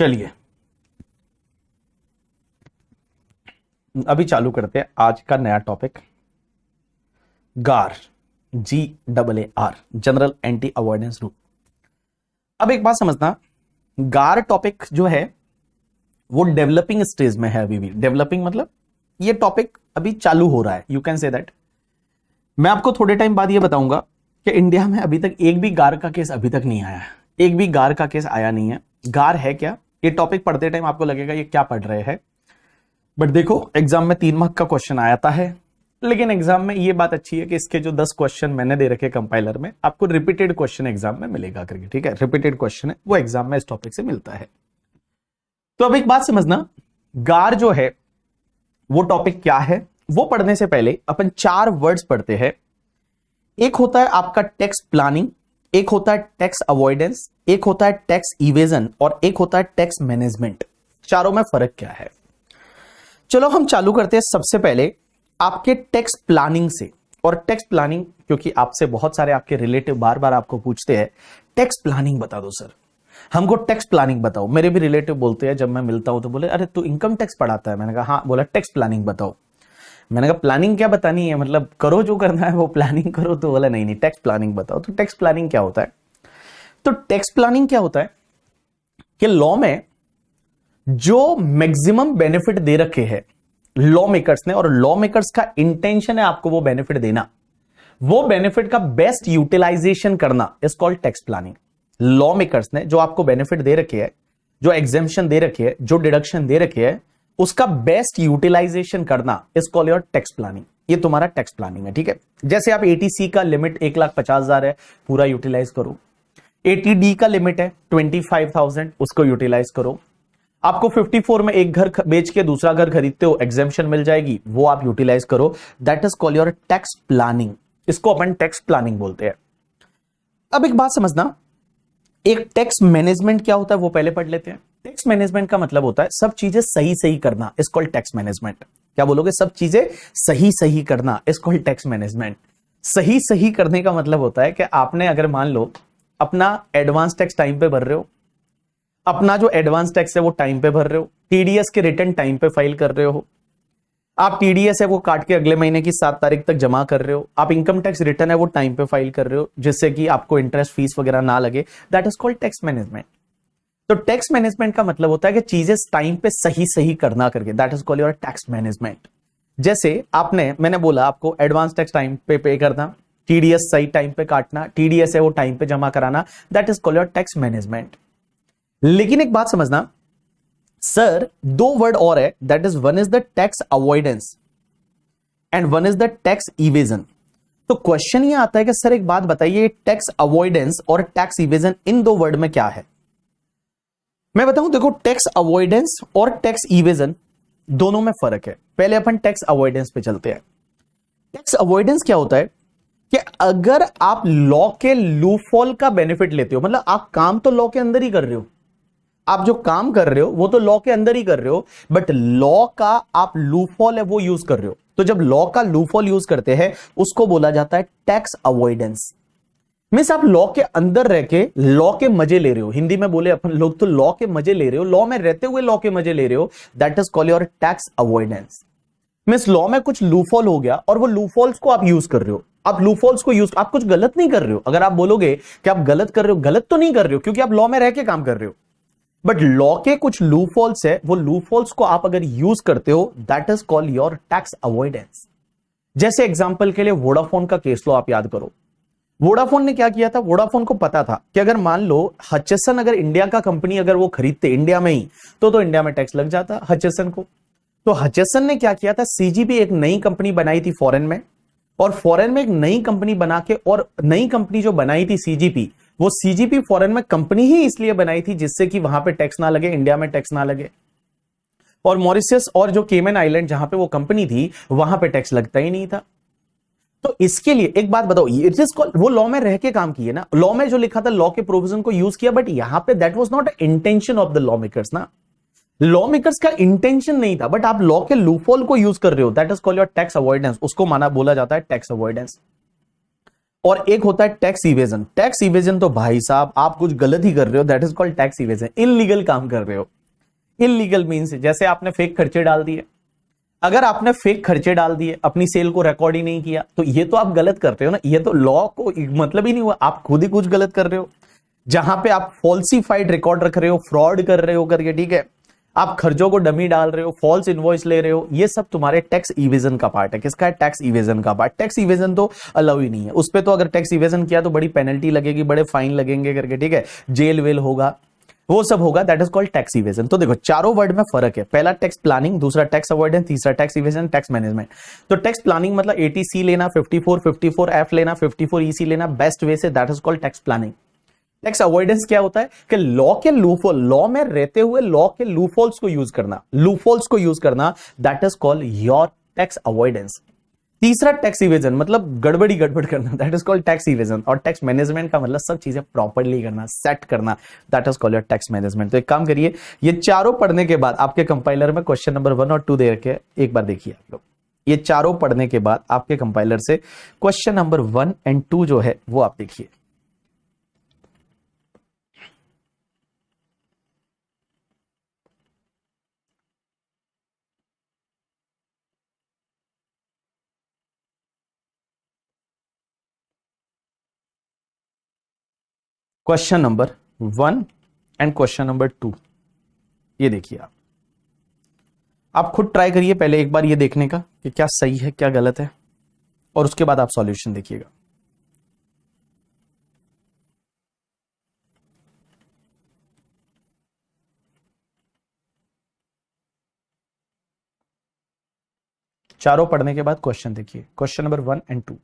चलिए अभी चालू करते हैं आज का नया टॉपिक, गार, GAAR, general anti avoidance rule. अब एक बात समझना, गार टॉपिक जो है वो डेवलपिंग स्टेज में है। अभी भी डेवलपिंग मतलब ये टॉपिक अभी चालू हो रहा है, यू कैन से दैट। मैं आपको थोड़े टाइम बाद ये बताऊंगा कि इंडिया में अभी तक एक भी गार का केस अभी तक नहीं आया है, एक भी गार का केस आया नहीं है। गार है क्या, ये टॉपिक पढ़ते टाइम आपको लगेगा ये क्या पढ़ रहे हैं, बट देखो एग्जाम में 3 मार्क का क्वेश्चन आता है, लेकिन एग्जाम में ये बात अच्छी है कि इसके जो 10 क्वेश्चन मैंने दे रखे कंपाइलर में, आपको रिपीटेड क्वेश्चन एग्जाम में मिलेगा करके, ठीक है। रिपीटेड क्वेश्चन है वो एग्जाम में इस टॉपिक से मिलता है। तो अब एक बात समझना, गार जो है वो टॉपिक क्या है, वो पढ़ने से पहले अपन 4 वर्ड्स पढ़ते हैं। एक होता है आपका टैक्स प्लानिंग, एक होता है टैक्स अवॉइडेंस, एक होता है टैक्स इवेजन और एक होता है टैक्स मैनेजमेंट। चारों में फर्क क्या है, चलो हम चालू करते हैं सबसे पहले आपके टैक्स प्लानिंग से। और टैक्स प्लानिंग, क्योंकि आपसे बहुत सारे आपके रिलेटिव बार बार आपको पूछते हैं टैक्स प्लानिंग बता दो सर, हमको टैक्स प्लानिंग बताओ। मेरे भी रिलेटिव बोलते हैं, जब मैं मिलता हूं तो बोले अरे तू इनकम टैक्स पढ़ाता है, मैंने कहा हाँ, बोला टैक्स प्लानिंग बताओ। मैंने कहा प्लानिंग क्या बतानी है, मतलब करो जो करना है वो प्लानिंग करो, तो बोला नहीं टैक्स प्लानिंग बताओ। तो टैक्स प्लानिंग क्या होता है, तो टैक्स प्लानिंग क्या होता है कि लॉ में जो मैक्सिमम बेनिफिट दे रखे हैं लॉ मेकर्स ने, और लॉ मेकर्स का इंटेंशन है आपको वो बेनिफिट देना, वो बेनिफिट का बेस्ट यूटिलाइजेशन करना is called tax planning. Law makers ने जो आपको बेनिफिट दे रखे है, जो एग्जेम्पशन दे रखे है, जो डिडक्शन दे रखे है, उसका बेस्ट यूटिलाइजेशन करना is called your tax planning. ये तुम्हारा टैक्स प्लानिंग है, ठीक है। जैसे आप ATC का लिमिट 1,50,000 है, पूरा यूटिलाइज करो। ATD का लिमिट है 25,000, उसको यूटिलाइज करो। आपको 54 में एक घर बेच के दूसरा घर खरीदते हो, एग्जेम्पशन मिल जाएगी, वो आप यूटिलाइज करो। That is called your tax planning, इसको अपन टैक्स प्लानिंग बोलते हैं। अब एक बात समझना, एक टैक्स मैनेजमेंट क्या होता है वो पहले पढ़ लेते हैं। टैक्स मैनेजमेंट का मतलब होता है सब चीजें सही सही करना, इज कॉल्ड टैक्स मैनेजमेंट। क्या बोलोगे, सब चीजें सही सही करना इज कॉल्ड टैक्स मैनेजमेंट। सही सही करने का मतलब होता है कि आपने अगर मान लो अपना एडवांस टैक्स टाइम पे भर रहे हो, अपना जो एडवांस टैक्स है वो टाइम पे भर रहे हो, TDS के रिटर्न टाइम पे फाइल कर रहे हो, आप TDS है वो काट के अगले महीने की 7 तारीख तक जमा कर रहे हो, आप इनकम टैक्स रिटर्न है वो टाइम पे फाइल कर रहे हो जिससे कि आपको इंटरेस्ट फीस वगैरह ना लगे, that is called tax management. तो टैक्स मैनेजमेंट का मतलब होता है कि चीजें टाइम पे सही सही करना करके, that is called your tax management. जैसे मैंने बोला आपको एडवांस टैक्स टाइम पे करना, TDS सही टाइम पे काटना, TDS है वो टाइम पे जमा कराना, that is called your tax management. लेकिन एक बात समझना सर, 2 वर्ड और है, that is one is the tax avoidance and one is the tax evasion. तो क्वेश्चन ये आता है कि सर एक बात बताइए, टैक्स अवॉइडेंस और टैक्स इवेजन इन 2 वर्ड में क्या है। मैं बताऊं, देखो टैक्स अवॉइडेंस और टैक्स इवेजन दोनों में फर्क है। पहले अपन टैक्स अवॉइडेंस पे चलते हैं। टैक्स अवॉइडेंस क्या होता है कि अगर आप लॉ के लूफॉल का बेनिफिट लेते हो, मतलब आप काम तो लॉ के अंदर ही कर रहे हो, आप जो काम कर रहे हो वो तो लॉ के अंदर ही कर रहे हो, बट लॉ का आप लूफॉल है वो यूज कर रहे हो। तो जब लॉ का लूफॉल यूज करते हैं उसको बोला जाता है टैक्स अवॉइडेंस। मींस आप लॉ के अंदर रह के लॉ के मजे ले रहे हो, हिंदी में बोले अपन लोग तो लॉ के मजे ले रहे हो, लॉ में रहते हुए लॉ के मजे ले रहे हो, that is called your tax avoidance. Means law में कुछ लूफॉल हो गया और वो लूफॉल्स को आप यूज कर रहे हो, आप लूफॉल्स को यूज, आप कुछ गलत नहीं कर रहे हो। अगर आप बोलोगे कि आप गलत कर रहे हो, गलत तो नहीं कर रहे हो क्योंकि आप लॉ में रह के काम कर रहे हो, बट लॉ के कुछ लूफॉल्स है, वो लूफॉल्स को आप अगर यूज करते हो, that is called your tax avoidance. जैसे एग्जांपल के लिए वोडाफोन का केस लो, आप याद करो। वोडाफोन ने क्या किया था, वोडाफोन को पता था कि अगर मान लो हचसन अगर इंडिया का कंपनी अगर वो खरीदते इंडिया में ही, तो इंडिया में टैक्स लग जाता हचसन को। तो हचसन ने क्या किया था, CGP एक नई कंपनी बनाई थी फॉरेन में, और फॉरेन में एक नई कंपनी बना के, और नई कंपनी जो बनाई थी CGP, वो CGP फॉरेन में कंपनी ही इसलिए बनाई थी जिससे कि वहां पे टैक्स ना लगे, इंडिया में टैक्स ना लगे। और मॉरिशस और जो केमन आइलैंड जहां पे वो कंपनी थी वहां पे टैक्स लगता ही नहीं था। तो इसके लिए एक बात बताओ, इट इज कॉल्ड, वो लॉ में रह के काम किए ना, लॉ में जो लिखा था लॉ के प्रोविजन को यूज किया, बट यहां पे that was not intention of the law makers ना, लॉ मेकर्स का इंटेंशन नहीं था, बट आप लॉ के लूफॉल को यूज कर रहे हो, that is called your tax avoidance, उसको माना बोला जाता है टैक्स अवॉइडेंस। और एक होता है टैक्स इवेजन। टैक्स इवेजन तो भाई साहब आप कुछ गलत ही कर रहे हो, that is called tax evasion, illegal काम कर रहे हो। इनलीगल मीन्स जैसे आपने फेक खर्चे डाल दिए, अगर आपने फेक खर्चे डाल दिए, अपनी सेल को रिकॉर्ड ही नहीं किया, तो ये तो आप गलत करते हो ना, ये तो लॉ को मतलब ही नहीं हुआ, आप खुद ही कुछ गलत कर रहे हो। जहां पे आप फॉल्सिफाइड रिकॉर्ड रख रहे हो, फ्रॉड कर रहे हो करके, ठीक है, आप खर्चों को डमी डाल रहे हो, फॉल्स इनवॉइस ले रहे हो, ये सब तुम्हारे टैक्स इवेजन का पार्ट है। किसका है? टैक्स इवेजन का पार्ट। टैक्स इवेजन तो अलाउ ही नहीं है, उस पर तो अगर टैक्स इवेजन किया तो बड़ी पेनल्टी लगेगी, बड़े फाइन लगेंगे करके, ठीक है, जेल वेल होगा, वो सब होगा, that is called tax evasion. तो देखो चारों वर्ड में फर्क है, पहला टैक्स प्लानिंग, दूसरा टैक्स अवॉइडेंस, तीसरा टैक्स इवेजन, टैक्स मैनेजमेंट। तो टैक्स प्लानिंग मतलब 80C लेना, 54 लेना, 54EC लेना बेस्ट वे से, that is called tax planning. Tax avoidance क्या होता है कि लॉ के लूफॉल, लॉ में रहते हुए लॉ के लूफॉल्स को यूज करना, लूफॉल्स को यूज करना, that is called your tax avoidance. तीसरा टैक्स इवेजन मतलब गड़बड़ी गड़बड़ करना, that is called tax evasion. और टैक्स मैनेजमेंट का मतलब सब चीजें प्रॉपर्ली करना, सेट करना, that is called your tax management. तो एक काम करिए, ये चारों पढ़ने के बाद आपके कंपाइलर में क्वेश्चन नंबर 1 और 2 दे रखे, एक बार देखिए आप लोग। ये चारों पढ़ने के बाद आपके कंपाइलर से क्वेश्चन नंबर 1 एंड 2 जो है वो आप देखिए। Question number 1 and question number 2, ये देखिए आप खुद ट्राई करिए पहले एक बार ये देखने का कि क्या सही है क्या गलत है, और उसके बाद आप सॉल्यूशन देखिएगा। चारों पढ़ने के बाद क्वेश्चन देखिए, क्वेश्चन नंबर 1 एंड 2।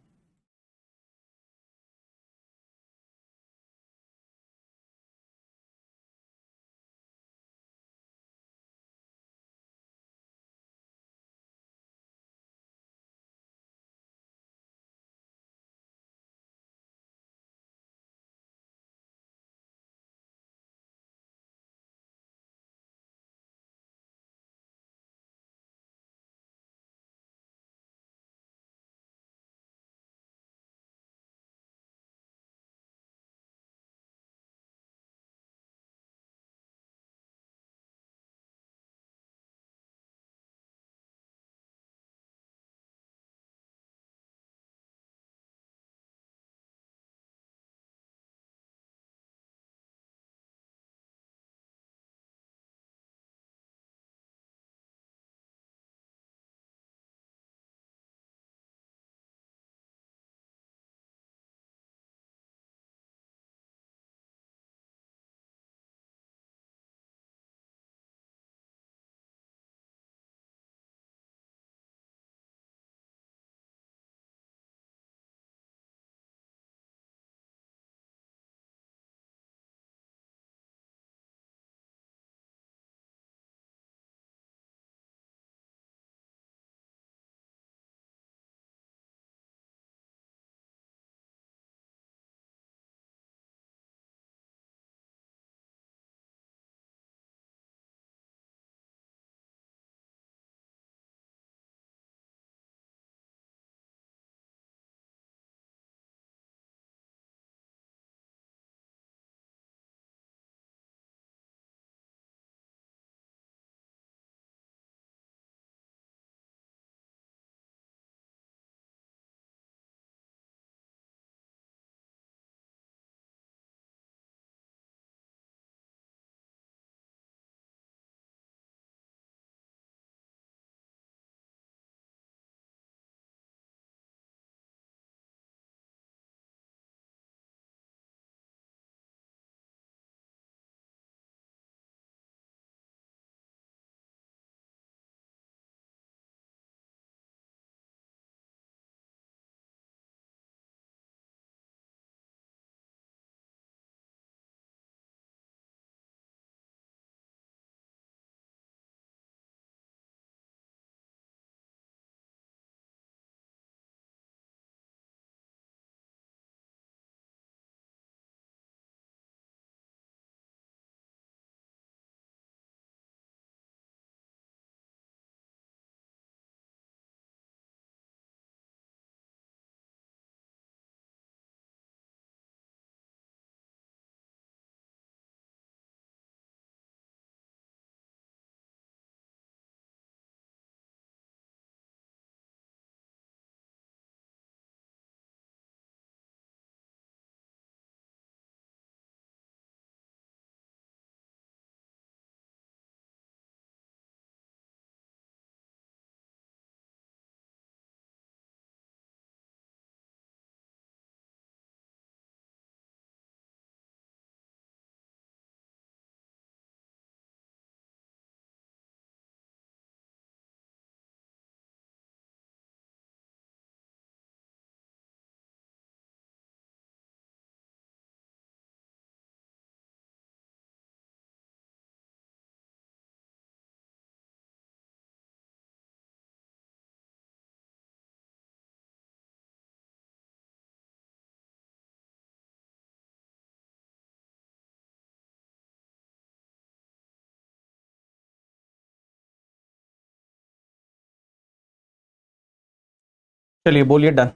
चलिए बोलिए डन।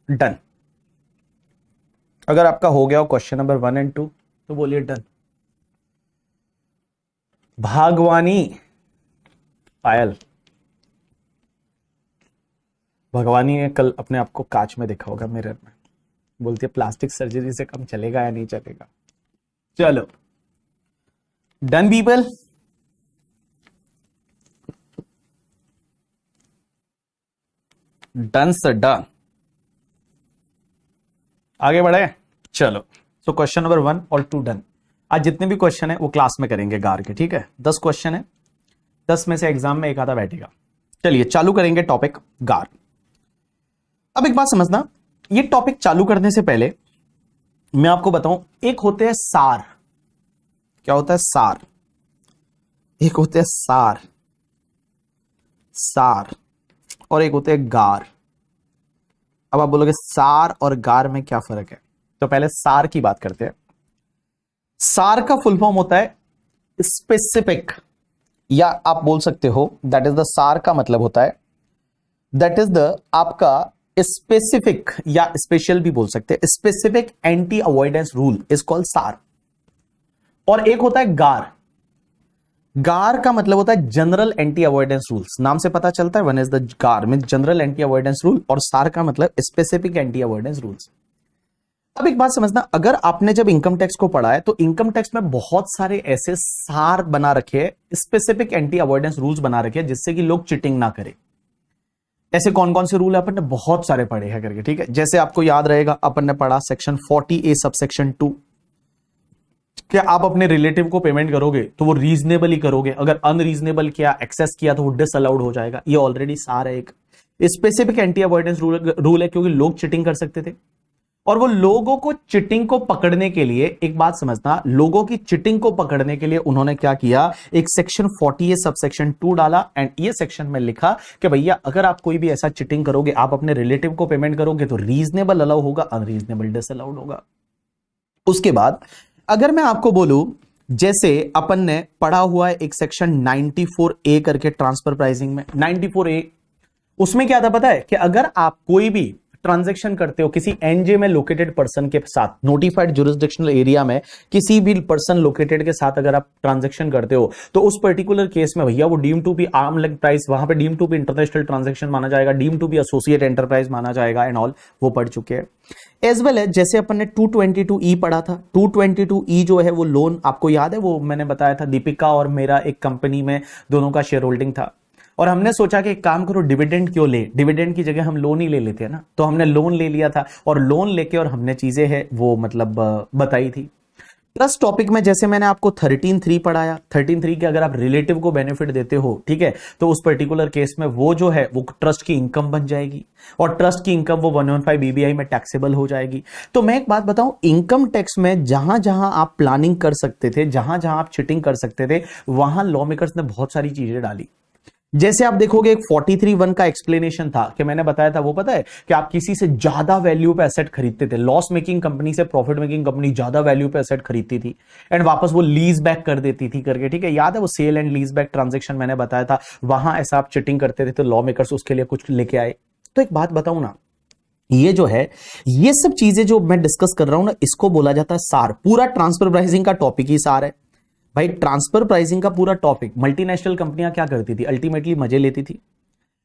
डन। अगर आपका हो गया हो क्वेश्चन नंबर 1 एंड 2 तो बोलिए डन। भागवानी पायल। भगवानी ने कल अपने आप को कांच में देखा होगा मिरर में, बोलती है प्लास्टिक सर्जरी से कम चलेगा या नहीं चलेगा। चलो done people. Done sir done. आगे बढ़े। चलो तो क्वेश्चन नंबर 1 और 2 डन। आज जितने भी क्वेश्चन है वो क्लास में करेंगे गार के, ठीक है। 10 क्वेश्चन है, 10 में से एग्जाम में एक आधा बैठेगा। चलिए चालू करेंगे टॉपिक गार। अब एक बात समझना, ये टॉपिक चालू करने से पहले मैं आपको बताऊं, एक होते हैं सार। क्या होता है सार? एक होते हैं सार, सार, और एक होते हैं गार। अब आप बोलोगे सार और गार में क्या फर्क है, तो पहले सार की बात करते हैं। सार का फुल फॉर्म होता है स्पेसिफिक, या आप बोल सकते हो दैट इज द सार का मतलब होता है दैट इज द आपका स्पेसिफिक, या स्पेशल भी बोल सकते हैं, specific anti avoidance rule is called सार। और एक होता है गार। गार का मतलब होता है जनरल एंटी अवॉइडेंस रूल्स। नाम से पता चलता है वन इज द गार mean general anti avoidance rule, और सार का मतलब स्पेसिफिक एंटी अवॉइडेंस रूल्स। अब एक बात समझना, अगर आपने जब इनकम टैक्स को पढ़ा है तो इनकम टैक्स में बहुत सारे ऐसे सार बना रखे हैं, स्पेसिफिक एंटी अवॉइडेंस रूल्स बना रखे हैं जिससे कि लोग चिटिंग ना करें। ऐसे कौन कौन से रूल अपन ने बहुत सारे पढ़े हैं करके, ठीक है। जैसे आपको याद रहेगा अपन ने पढ़ा सेक्शन 40A सबसेक्शन 2, क्या आप अपने रिलेटिव को पेमेंट करोगे तो वो रीजनेबल ही करोगे, अगर अनरीजनेबल किया, एक्सेस किया तो वो डिसअलाउड हो जाएगा। ये ऑलरेडी सार है, एक स्पेसिफिक एंटी अवॉइडेंस रूल है, क्योंकि लोग चिटिंग कर सकते थे। और वो लोगों को चिटिंग को पकड़ने के लिए, एक बात समझना, लोगों की चिटिंग को पकड़ने के लिए उन्होंने क्या किया, एक सेक्शन 40A सबसेक्शन 2 डाला। एंड ये सेक्शन में लिखा कि भैया अगर आप कोई भी ऐसा चिटिंग करोगे, आप अपने रिलेटिव को पेमेंट करोगे तो रीजनेबल अलाउ होगा, अनरीजनेबल डिसअलाउड होगा। उसके बाद अगर मैं आपको बोलूं, जैसे अपन ने पढ़ा हुआ है एक सेक्शन 94A करके ट्रांसफर प्राइसिंग में, 94A, उसमें क्या था पता है, कि अगर आप कोई भी ट्रांजैक्शन करते हो किसी एनजे में लोकेटेड पर्सन के साथ, नोटिफाइड जुरिस्डिक्शनल एरिया में किसी भी पर्सन लोकेटेड के साथ अगर आप ट्रांजैक्शन करते हो, तो उस पर्टिकुलर केस में भैया वो deem to be arm length price, वहां पे deem to be international transaction माना जाएगा, deem to be associate enterprise माना जाएगा एंड ऑल, वो पढ़ चुके हैं। एज वेल एज जैसे अपन ने 222E पढ़ा था, 222E जो है वो लोन, आपको याद है, वो मैंने बताया था दीपिका और मेरा एक कंपनी में दोनों का शेयर होल्डिंग था, और हमने सोचा कि एक काम करो, डिविडेंड क्यों ले, डिविडेंड की जगह हम लोन ही ले लेते हैं ना, तो हमने लोन ले लिया था, और लोन लेके और हमने चीजें है वो मतलब बताई थी। ट्रस्ट टॉपिक में जैसे मैंने आपको 13.3 पढ़ाया, 13.3 के अगर आप रिलेटिव को बेनिफिट देते हो, ठीक है, तो उस पर्टिकुलर केस में वो जो है वो ट्रस्ट की इनकम बन जाएगी, और ट्रस्ट की इनकम वो 115 BBI में टैक्सेबल हो जाएगी। तो मैं एक बात बताऊं, इनकम टैक्स में जहां जहां आप प्लानिंग कर सकते थे, जहां जहां आप चिटिंग कर सकते थे, वहां लॉ मेकर्स ने बहुत सारी चीजें डाली। जैसे आप देखोगे एक 43(1) का एक्सप्लेनेशन था कि मैंने बताया था, वो पता है कि आप किसी से ज्यादा वैल्यू पे एसेट खरीदते थे, लॉस मेकिंग कंपनी से प्रॉफिट मेकिंग कंपनी ज्यादा वैल्यू पे एसेट खरीदती थी एंड वापस वो लीज बैक कर देती थी करके, ठीक है, याद है वो sale and lease back transaction मैंने बताया था, वहां ऐसा आप चिटिंग करते थे तो लॉ मेकर्स उसके लिए कुछ लेके आए। तो एक बात बताऊं ना, ये जो है, ये सब चीजें जो मैं डिस्कस कर रहा हूं ना, इसको बोला जाता है सार। पूरा ट्रांसफर प्राइसिंग का टॉपिक ही सार है भाई। ट्रांसफर प्राइसिंग का पूरा टॉपिक, मल्टीनेशनल कंपनियां क्या करती थी, अल्टीमेटली मजे लेती थी।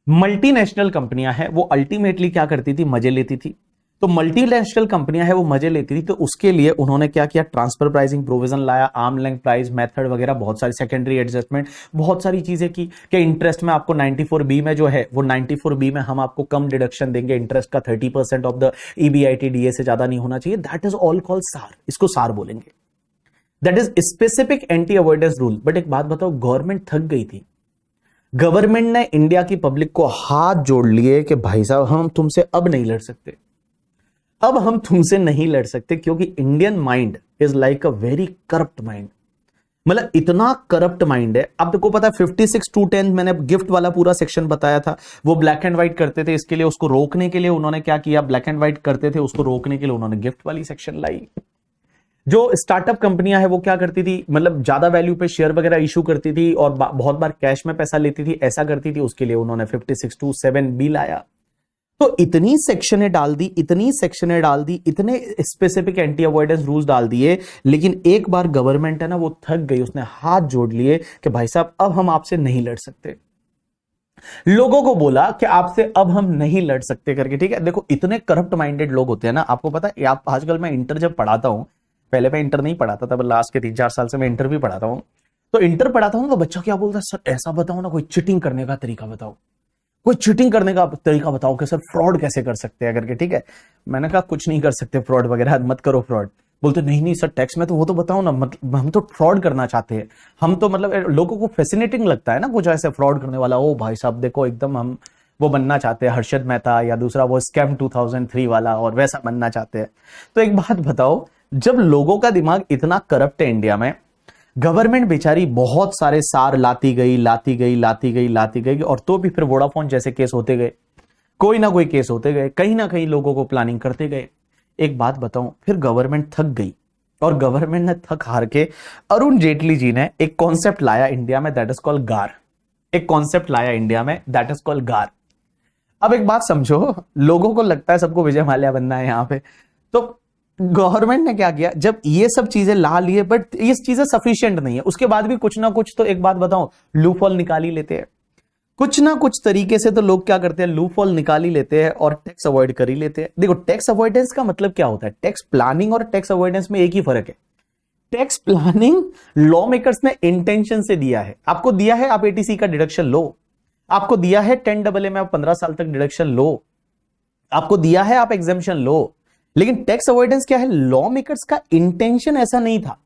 मल्टीनेशनल कंपनियां है वो अल्टीमेटली क्या करती थी, मजे लेती थी। तो मल्टीनेशनल कंपनियां है वो मजे लेती थी, तो उसके लिए उन्होंने क्या किया, ट्रांसफर प्राइसिंग प्रोविजन लाया, आर्म लेंथ प्राइस मेथड वगैरह, बहुत सारी सेकेंडरी एडजस्टमेंट, बहुत सारी चीजें की कि इंटरेस्ट में आपको 94B में जो है वो 94B में हम आपको कम डिडक्शन देंगे, इंटरेस्ट का 30% ऑफ द EBIT DA से ज्यादा नहीं होना चाहिए। दैट इज ऑल कॉल्ड सार, इसको सार बोलेंगे, that is specific anti avoidance rule. But एक बात बताओ, गवर्नमेंट थक गई थी, गवर्नमेंट ने इंडिया की पब्लिक को हाथ जोड़ लिए कि भाई साहब हम तुमसे अब नहीं लड़ सकते, अब हम तुमसे नहीं लड़ सकते, क्योंकि Indian mind is like a very corrupt mind, मतलब इतना करप्ट माइंड है। अब देखो पता है 56(2)(10) मैंने गिफ्ट वाला पूरा सेक्शन बताया था, वो ब्लैक एंड व्हाइट करते थे, इसके लिए उसको रोकने के लिए उन्होंने क्या किया, ब्लैक एंड व्हाइट करते थे उसको रोकने के लिए उन्होंने गिफ्ट वाली सेक्शन लाई। जो स्टार्टअप कंपनियां है वो क्या करती थी, मतलब ज्यादा वैल्यू पे शेयर वगैरह इशू करती थी और बहुत बार कैश में पैसा लेती थी, ऐसा करती थी, उसके लिए उन्होंने 56(2)(7) भी लाया। तो इतनी सेक्शनें डाल दी, इतनी सेक्शनें डाल दी, इतने स्पेसिफिक एंटी अवॉइडेंस रूल्स डाल दिए, लेकिन एक बार गवर्नमेंट है ना वो थक गई, उसने हाथ जोड़ लिए कि भाई साहब अब हम आपसे नहीं लड़ सकते। लोगों को बोला कि आपसे अब हम नहीं लड़ सकते करके, ठीक है। देखो इतने करप्ट माइंडेड लोग होते हैं ना, आपको पता है, आप आजकल मैं इंटर जब पढ़ाता हूं, पहले मैं इंटर नहीं पढ़ाता था, लास्ट के 3-4 साल से मैं इंटर भी पढ़ाता हूं, तो इंटर पढ़ाता हूं तो बच्चा क्या बोलता है, सर ऐसा बताओ ना, कोई चीटिंग करने का तरीका बताओ, कोई चीटिंग करने का तरीका बताओ कि सर फ्रॉड कैसे कर सकते हैं करके, ठीक है। मैंने कहा कुछ नहीं कर सकते फ्रॉड वगैरह, मत करो फ्रॉड। बोलते नहीं नहीं सर टैक्स में तो वो तो बताओ ना, मतलब हम तो फ्रॉड करना चाहते हैं, हम तो मतलब लोगों को फैसिनेटिंग लगता है ना कुछ ऐसे फ्रॉड करने वाला, ओ भाई साहब देखो एकदम हम वो बनना चाहते हैं हर्षद मेहता, या दूसरा वो स्कैम 2003 वाला, और वैसा बनना चाहते हैं। तो एक बात बताओ, जब लोगों का दिमाग इतना करप्ट है इंडिया में, गवर्नमेंट बेचारी बहुत सारे सार लाती गई लाती गई लाती गई लाती गई, और तो भी फिर वोडाफोन जैसे केस होते गए, कोई ना कोई केस होते गए, कहीं ना कहीं लोगों को प्लानिंग करते गए। एक बात बताऊं, फिर गवर्नमेंट थक गई, और गवर्नमेंट ने थक हार के अरुण जेटली जी ने एक कॉन्सेप्ट लाया इंडिया में, दैट इज कॉल्ड गार। एक कॉन्सेप्ट लाया इंडिया में, दैट इज कॉल्ड गार। अब एक बात समझो, लोगों को लगता है सबको विजय माल्या बनना है यहां पे, तो गवर्नमेंट ने क्या किया, जब ये सब चीजें ला लिए, बट ये चीजें सफिशिएंट नहीं है, उसके बाद भी कुछ ना कुछ तो, एक बात बताओ, लूपहोल निकाल ही लेते हैं, कुछ ना कुछ तरीके से तो लोग क्या करते हैं, लूपहोल निकाल ही लेते हैं और टैक्स अवॉइड कर ही लेते हैं। देखो टैक्स अवॉइडेंस का मतलब क्या होता है, टैक्स प्लानिंग और टैक्स अवॉइडेंस में एक ही फर्क है। टैक्स प्लानिंग लॉ मेकर्स ने इंटेंशन से दिया है, आपको दिया है आप एटीसी का डिडक्शन लो, आपको दिया है 10AA में आप 15 साल तक डिडक्शन लो, आपको दिया है आप एग्जेम्पशन लो, लेकिन टैक्स अवॉइडेंस क्या है, लॉ मेकर्स का इंटेंशन ऐसा नहीं था,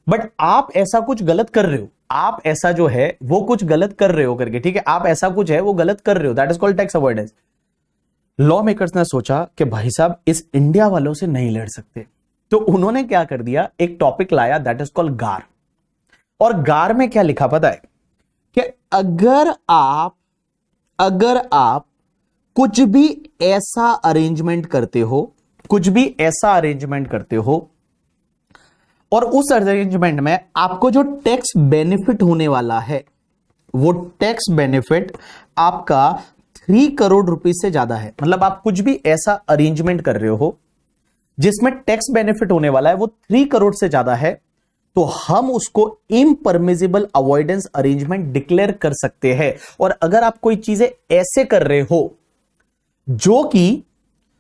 बट आप ऐसा कुछ गलत कर रहे हो, आप ऐसा जो है वो कुछ गलत कर रहे हो करके, ठीक है, आप ऐसा कुछ है वो गलत कर रहे हो, that is called tax avoidance. Law makers ने सोचा कि भाई साहब इस इंडिया वालों से नहीं लड़ सकते, तो उन्होंने क्या कर दिया, एक टॉपिक लाया दैट इज कॉल्ड गार। और गार में क्या लिखा पता है, कि अगर आप कुछ भी ऐसा अरेंजमेंट करते हो, कुछ भी ऐसा अरेंजमेंट करते हो, और उस अरेंजमेंट में आपको जो टैक्स बेनिफिट होने वाला है, वो टैक्स बेनिफिट आपका 3 करोड़ रुपीस से ज्यादा है, मतलब आप कुछ भी ऐसा अरेंजमेंट कर रहे हो जिसमें टैक्स बेनिफिट होने वाला है वो 3 करोड़ से ज्यादा है, तो हम उसको इम्परमिजिबल अवॉइडेंस अरेंजमेंट डिक्लेयर कर सकते हैं। और अगर आप कोई चीजें ऐसे कर रहे हो जो कि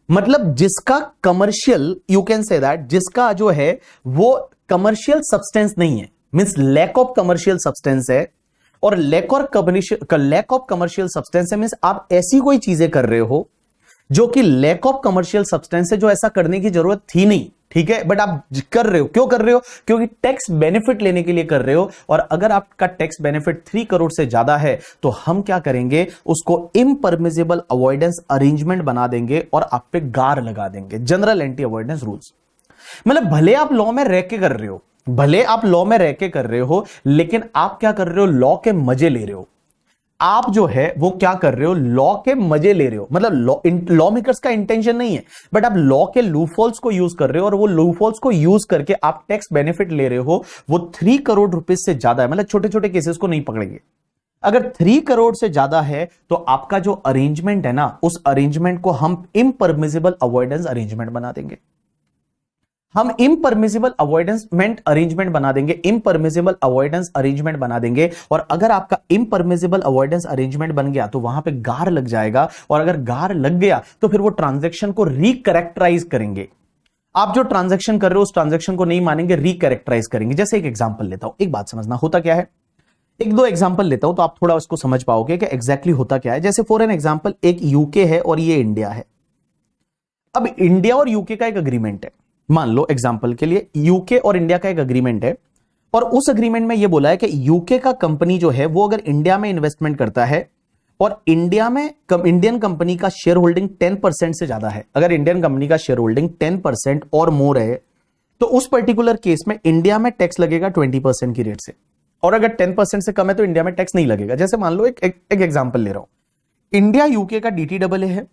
मतलब जिसका commercial, you can say that, जिसका जो है वो कमर्शियल सब्सटेंस नहीं है, means lack of commercial substance है, और लैक ऑफ कमर्शियल सब्सटेंस है, मींस आप ऐसी कोई चीजें कर रहे हो जो कि लैक ऑफ कमर्शियल सब्सटेंस है, जो ऐसा करने की जरूरत थी नहीं, ठीक है, बट आप कर रहे हो, क्यों कर रहे हो, क्योंकि टैक्स बेनिफिट लेने के लिए कर रहे हो। और अगर आपका टैक्स बेनिफिट 3 करोड़ से ज्यादा है, तो हम क्या करेंगे, उसको इम्परमिजिबल अवॉइडेंस अरेंजमेंट बना देंगे और आप पे गार लगा देंगे, जनरल एंटी अवॉइडेंस रूल्स। मतलब भले आप लॉ में रह के कर रहे हो, भले आप लॉ में रह के कर रहे हो, लेकिन आप क्या कर रहे हो, लॉ के मजे ले रहे हो, आप जो है वो क्या कर रहे हो, लॉ के मजे ले रहे हो, मतलब लॉ मेकर्स का इंटेंशन नहीं है, बट आप लॉ के लूपहोल्स को यूज कर रहे हो, और वो लूपहोल्स को यूज करके आप टैक्स बेनिफिट ले रहे हो, वो 3 करोड़ रुपीस से ज्यादा है, मतलब छोटे छोटे केसेस को नहीं पकड़ेंगे। अगर 3 करोड़ से ज्यादा है तो आपका जो अरेंजमेंट है ना, उस अरेंजमेंट को हम इम्परमिजिबल अवॉइडेंस अरेंजमेंट बना देंगे, हम इम्परमिजिबल अवॉइडेंसमेंट अरेंजमेंट बना देंगे, इम्परमिजिबल अवॉइडेंस अरेंजमेंट बना देंगे। और अगर आपका इम्परमिजिबल अवॉइडेंस अरेंजमेंट बन गया तो वहां पे गार लग जाएगा, और अगर गार लग गया तो फिर वो ट्रांजैक्शन को रिकैरेक्टराइज करेंगे, आप जो ट्रांजैक्शन कर रहे हो उस ट्रांजैक्शन को नहीं मानेंगे, रिकैरेक्टराइज करेंगे। जैसे एक एग्जांपल लेता हूं, एक बात समझना, होता क्या है, एक दो एग्जांपल लेता हूं तो आप थोड़ा उसको समझ पाओगे कि एग्जैक्टली होता क्या है। जैसे फॉर एन एग्जांपल, एक यूके है और ये इंडिया है। अब इंडिया और यूके का एक अग्रीमेंट है, मान लो एग्जांपल के लिए यूके और इंडिया का एक अग्रीमेंट है, और उस अग्रीमेंट में यह बोला है कि यूके का कंपनी जो है वो अगर इंडिया में इन्वेस्टमेंट करता है, और इंडिया में इंडियन कंपनी का शेयर होल्डिंग 10% से ज्यादा है, अगर इंडियन कंपनी का शेयर होल्डिंग 10% और मोर है, तो उस पर्टिकुलर केस में इंडिया में टैक्स लगेगा 20% की रेट से, और अगर 10% से कम है तो इंडिया में टैक्स नहीं लगेगा। जैसे मान लो एक एग्जांपल ले रहा हूं, इंडिया यूके का DTAA है,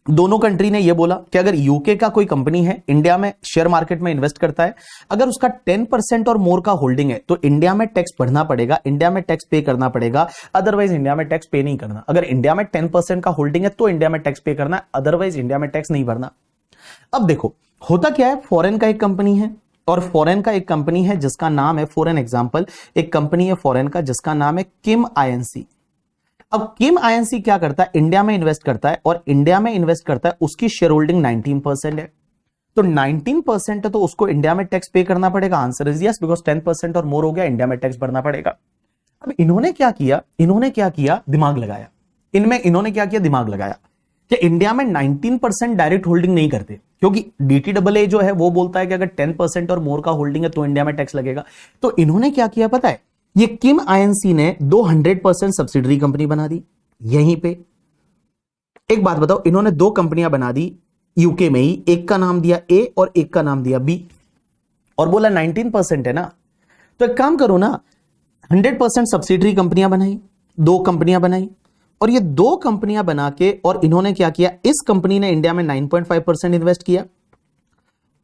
दोनों कंट्री ने यह बोला कि अगर यूके का कोई कंपनी है, इंडिया में शेयर मार्केट में इन्वेस्ट करता है, अगर उसका 10% और मोर का होल्डिंग है तो इंडिया में टैक्स भरना पड़ेगा, इंडिया में टैक्स पे करना पड़ेगा, अदरवाइज इंडिया में टैक्स पे नहीं करना। अगर इंडिया में 10% का होल्डिंग है तो इंडिया में टैक्स पे करना, अदरवाइज इंडिया में टैक्स नहीं भरना। अब देखो होता क्या है, फॉरेन का एक कंपनी है और फॉरेन का एक कंपनी है जिसका नाम है, फॉर एन एग्जांपल एक कंपनी है फॉरेन का जिसका नाम है किम आईएनसी। अब किम आईएनसी क्या करता है, इंडिया में इन्वेस्ट करता है और इंडिया में इन्वेस्ट करता है, उसकी शेयर होल्डिंग 19% है, तो 19% है तो उसको इंडिया में टैक्स पे करना पड़ेगा। आंसर इज यस, बिकॉज 10% और मोर हो गया, इंडिया में टैक्स भरना पड़ेगा। अब इन्होंने क्या किया, दिमाग लगाया। इन्होंने क्या किया, दिमाग लगाया कि इंडिया में 19% डायरेक्ट होल्डिंग नहीं करते, क्योंकि डीटीडब्ल्यूए जो है वो बोलता है कि अगर 10% और मोर का होल्डिंग है तो इंडिया में टैक्स लगेगा। तो इन्होंने क्या किया पता है, ये किम आईएनसी ने 200% सब्सिडरी कंपनी बना दी यहीं पे। एक बात बताओ, इन्होंने दो कंपनियां बना दी यूके में ही, एक का नाम दिया ए और एक का नाम दिया बी, और बोला 19% है ना, तो एक काम करो ना, 100% सब्सिडरी कंपनियां बनाई, दो कंपनियां बनाई, और ये दो कंपनियां बना के और इन्होंने क्या किया, इस कंपनी ने इंडिया में 9.5% इन्वेस्ट किया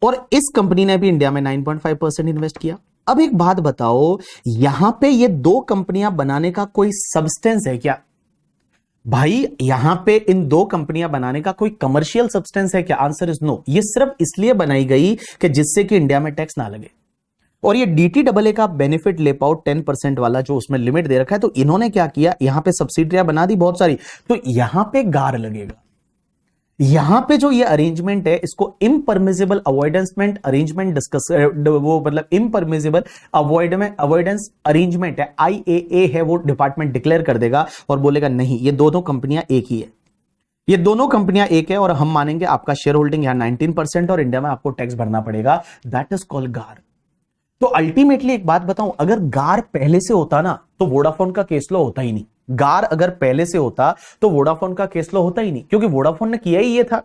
और इस कंपनी ने भी इंडिया में 9.5% इन्वेस्ट किया। अब एक बात बताओ, यहां पे ये दो कंपनियां बनाने का कोई सब्सटेंस है क्या भाई? यहां पे इन दो कंपनियां बनाने का कोई कमर्शियल सब्सटेंस है क्या? Answer is no. ये सिर्फ इसलिए बनाई गई कि जिससे कि इंडिया में टैक्स ना लगे, और ये डीटीडब्ल्यूए का बेनिफिट ले पाओ 10% वाला जो उसमें लिमिट दे रखा है। तो इन्होंने क्या किया, यहां पे सब्सिडियां बना दी बहुत सारी, तो यहां पे गार लगेगा। यहां पे जो ये अरेंजमेंट है इसको इम्परमिजिबल अवॉइडेंसमेंट अरेंजमेंट डिस्कस, वो मतलब इम्परमिजिबल अवॉइडेंस अरेंजमेंट है, आईएए है, वो डिपार्टमेंट डिक्लेयर कर देगा और बोलेगा नहीं, ये दोनों कंपनियां एक ही है, ये दोनों कंपनियां एक है और हम मानेंगे आपका शेयर होल्डिंग यहां 19% और इंडिया में आपको टैक्स भरना पड़ेगा। दैट इज कॉल्ड गार। तो अल्टीमेटली एक बात बताऊं, अगर गार पहले से होता ना तो वोडाफोन का केस लो होता ही नहीं। गार अगर पहले से होता तो वोडाफोन का केस लो होता ही नहीं, क्योंकि वोडाफोन ने किया ही ये था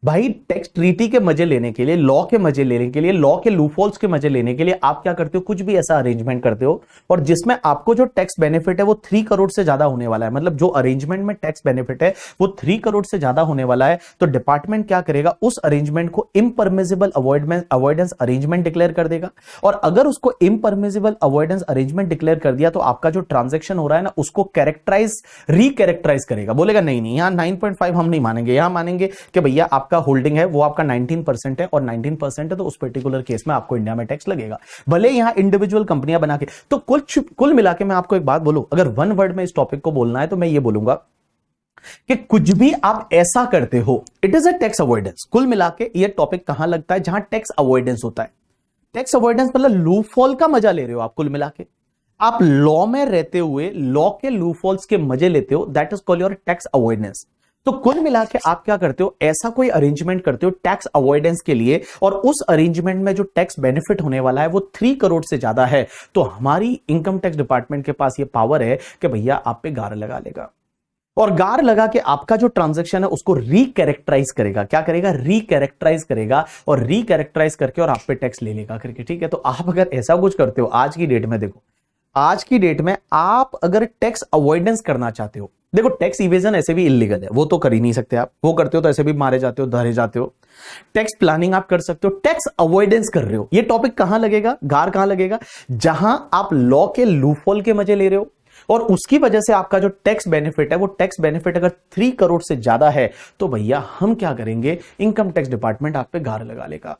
भाई, टैक्स ट्रीटी के मजे लेने के लिए, लॉ के मजे लेने के लिए, लॉ के लूफॉल्स के मजे लेने के लिए आप क्या करते हो, कुछ भी ऐसा अरेंजमेंट करते हो और जिसमें आपको जो टैक्स बेनिफिट है वो 3 करोड़ से ज्यादा होने वाला है। मतलब जो अरेंजमेंट में टैक्स बेनिफिट है वो 3 करोड़ से ज्यादा होने वाला है, तो डिपार्टमेंट क्या करेगा, उस अरेंजमेंट को इम्परमिजिबल अवॉइडेंस अरेंजमेंट डिक्लेयर कर देगा। और अगर उसको इम्परमिजिबल अवॉइडेंस अरेंजमेंट डिक्लेयर कर दिया तो आपका जो ट्रांजेक्शन हो रहा है ना उसको रिकैरेक्टराइज करेगा, बोलेगा नहीं नहीं, यहां 9.5 हम नहीं मानेंगे, यहां मानेंगे कि भैया आपका होल्डिंग है वो आपका 19% है और 19% है तो उस पर्टिकुलर केस में आपको इंडिया में टैक्स लगेगा, भले यहां इंडिविजुअल कंपनियां बना के। तो कुल मिला के मैं आपको एक बात बोलूं, अगर वन वर्ड में इस टॉपिक को बोलना है तो मैं ये बोलूंगा कि कुछ भी आप ऐसा करते हो, it is a tax avoidance. कुल मिला के ये टॉपिक कहां लगता है, जहां टैक्स अवॉइडेंस होता है। टैक्स अवॉइडेंस मतलब लूफॉल का मजा ले रहे हो आप, कुल मिला के आप लॉ में रहते हुए लॉ के लूफॉल्स के मजे लेते हो, that is called your tax avoidance. तो कुल मिला के आप क्या करते हो, ऐसा कोई अरेंजमेंट करते हो टैक्स अवॉइडेंस के लिए, और उस अरेंजमेंट में जो टैक्स बेनिफिट होने वाला है वो 3 करोड़ से ज्यादा है, तो हमारी इनकम टैक्स डिपार्टमेंट के पास ये पावर है कि भैया आप पे गार लगा लेगा, और गार लगा के आपका जो ट्रांजैक्शन है उसको रिकैरेक्टराइज करेगा। क्या करेगा, रिकैरेक्टराइज करेगा, और रिकैरेक्टराइज करके और आप पे टैक्स ले लेगा करके, ठीक है। तो आप अगर ऐसा कुछ करते हो आज की डेट में, देखो आज की डेट में आप अगर टैक्स अवॉइडेंस करना चाहते हो, देखो टैक्स इवेजन ऐसे भी इलीगल है, वो तो कर ही नहीं सकते आप, वो करते हो तो ऐसे भी मारे जाते हो, धरे जाते हो। टैक्स प्लानिंग आप कर सकते हो, टैक्स अवॉइडेंस कर रहे हो, ये टॉपिक कहां लगेगा, गार कहां लगेगा, जहां आप लॉ के लूफॉल के मजे ले रहे हो और उसकी वजह से आपका जो टैक्स बेनिफिट है वो टैक्स बेनिफिट अगर 3 करोड़ से ज्यादा है तो भैया हम क्या करेंगे, इनकम टैक्स डिपार्टमेंट आप पे गार लगा लेगा।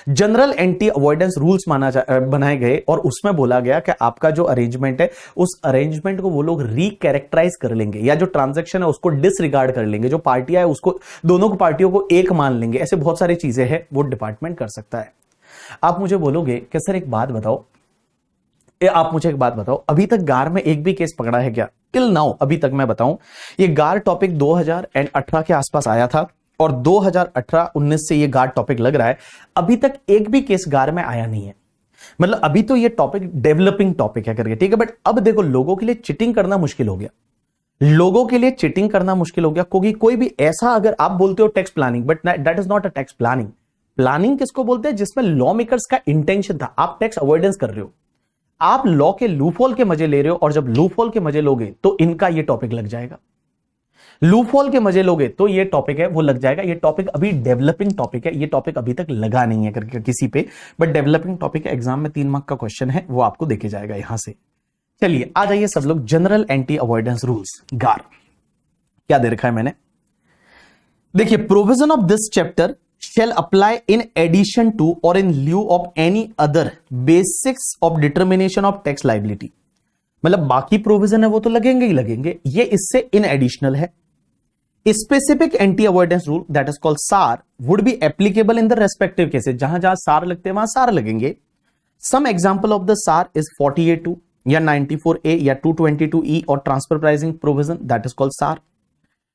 जनरल एंटी अवॉइडेंस रूल्स बनाए गए और उसमें बोला गया कि आपका जो अरेंजमेंट है उस अरेंजमेंट को वो लोग रिकैरेक्टराइज कर लेंगे, या जो ट्रांजैक्शन है उसको डिसरिगार्ड कर लेंगे, जो पार्टियां है उसको, दोनों पार्टियों को एक मान लेंगे, ऐसे बहुत सारी चीजें हैं वो डिपार्टमेंट कर सकता है। आप मुझे बोलोगे कि सर एक बात बताओ, आप मुझे एक बात बताओ, अभी तक गार में एक भी केस पकड़ा है क्या? टिल नाउ अभी तक मैं बताऊं, ये गार टॉपिक 2018 के आसपास आया था और 2018-19 से ये गार टॉपिक लग रहा है, अभी तक एक भी केस गार में आया नहीं है। मतलब अभी तो ये टॉपिक डेवलपिंग टॉपिक है करके, ठीक है। बट अब देखो लोगों के लिए चिटिंग करना मुश्किल हो गया, लोगों के लिए चिटिंग करना मुश्किल हो गया, क्योंकि कोई भी ऐसा, अगर आप बोलते हो tax planning, but that is not a tax planning. Planning किसको बोलते हैं, जिसमें लॉ मेकर्स का इंटेंशन था, आप टैक्स अवॉइडेंस कर रहे हो, आप लॉ के लूफॉल के मजे ले रहे हो, और जब लूफॉल के मजे लोगे तो इनका ये टॉपिक लग जाएगा। लूपहोल के मजे लोगे तो ये टॉपिक है वो लग जाएगा। ये टॉपिक अभी डेवलपिंग टॉपिक है, ये टॉपिक अभी तक लगा नहीं है करके किसी पे, बट डेवलपिंग टॉपिक है। एग्जाम में 3 मार्क का क्वेश्चन है, वो आपको देखे जाएगा यहां से। चलिए आ जाइए सब लोग, जनरल एंटी अवॉइडेंस रूल्स, गार क्या दे रखा है मैंने, देखिए, provision of this chapter shall apply in addition to or in lieu of any other basics of determination of tax liability। मतलब बाकी प्रोविजन है वो तो लगेंगे ही लगेंगे, ये इससे इन एडिशनल है। Specific anti avoidance rule that is called SAAR would be applicable in the respective cases, जहां जहां सार लगते हैं वहां सार लगेंगे। Some example of the SAAR is 48(2) या 94(a) या 222(e) और transfer pricing provision that is called SAAR.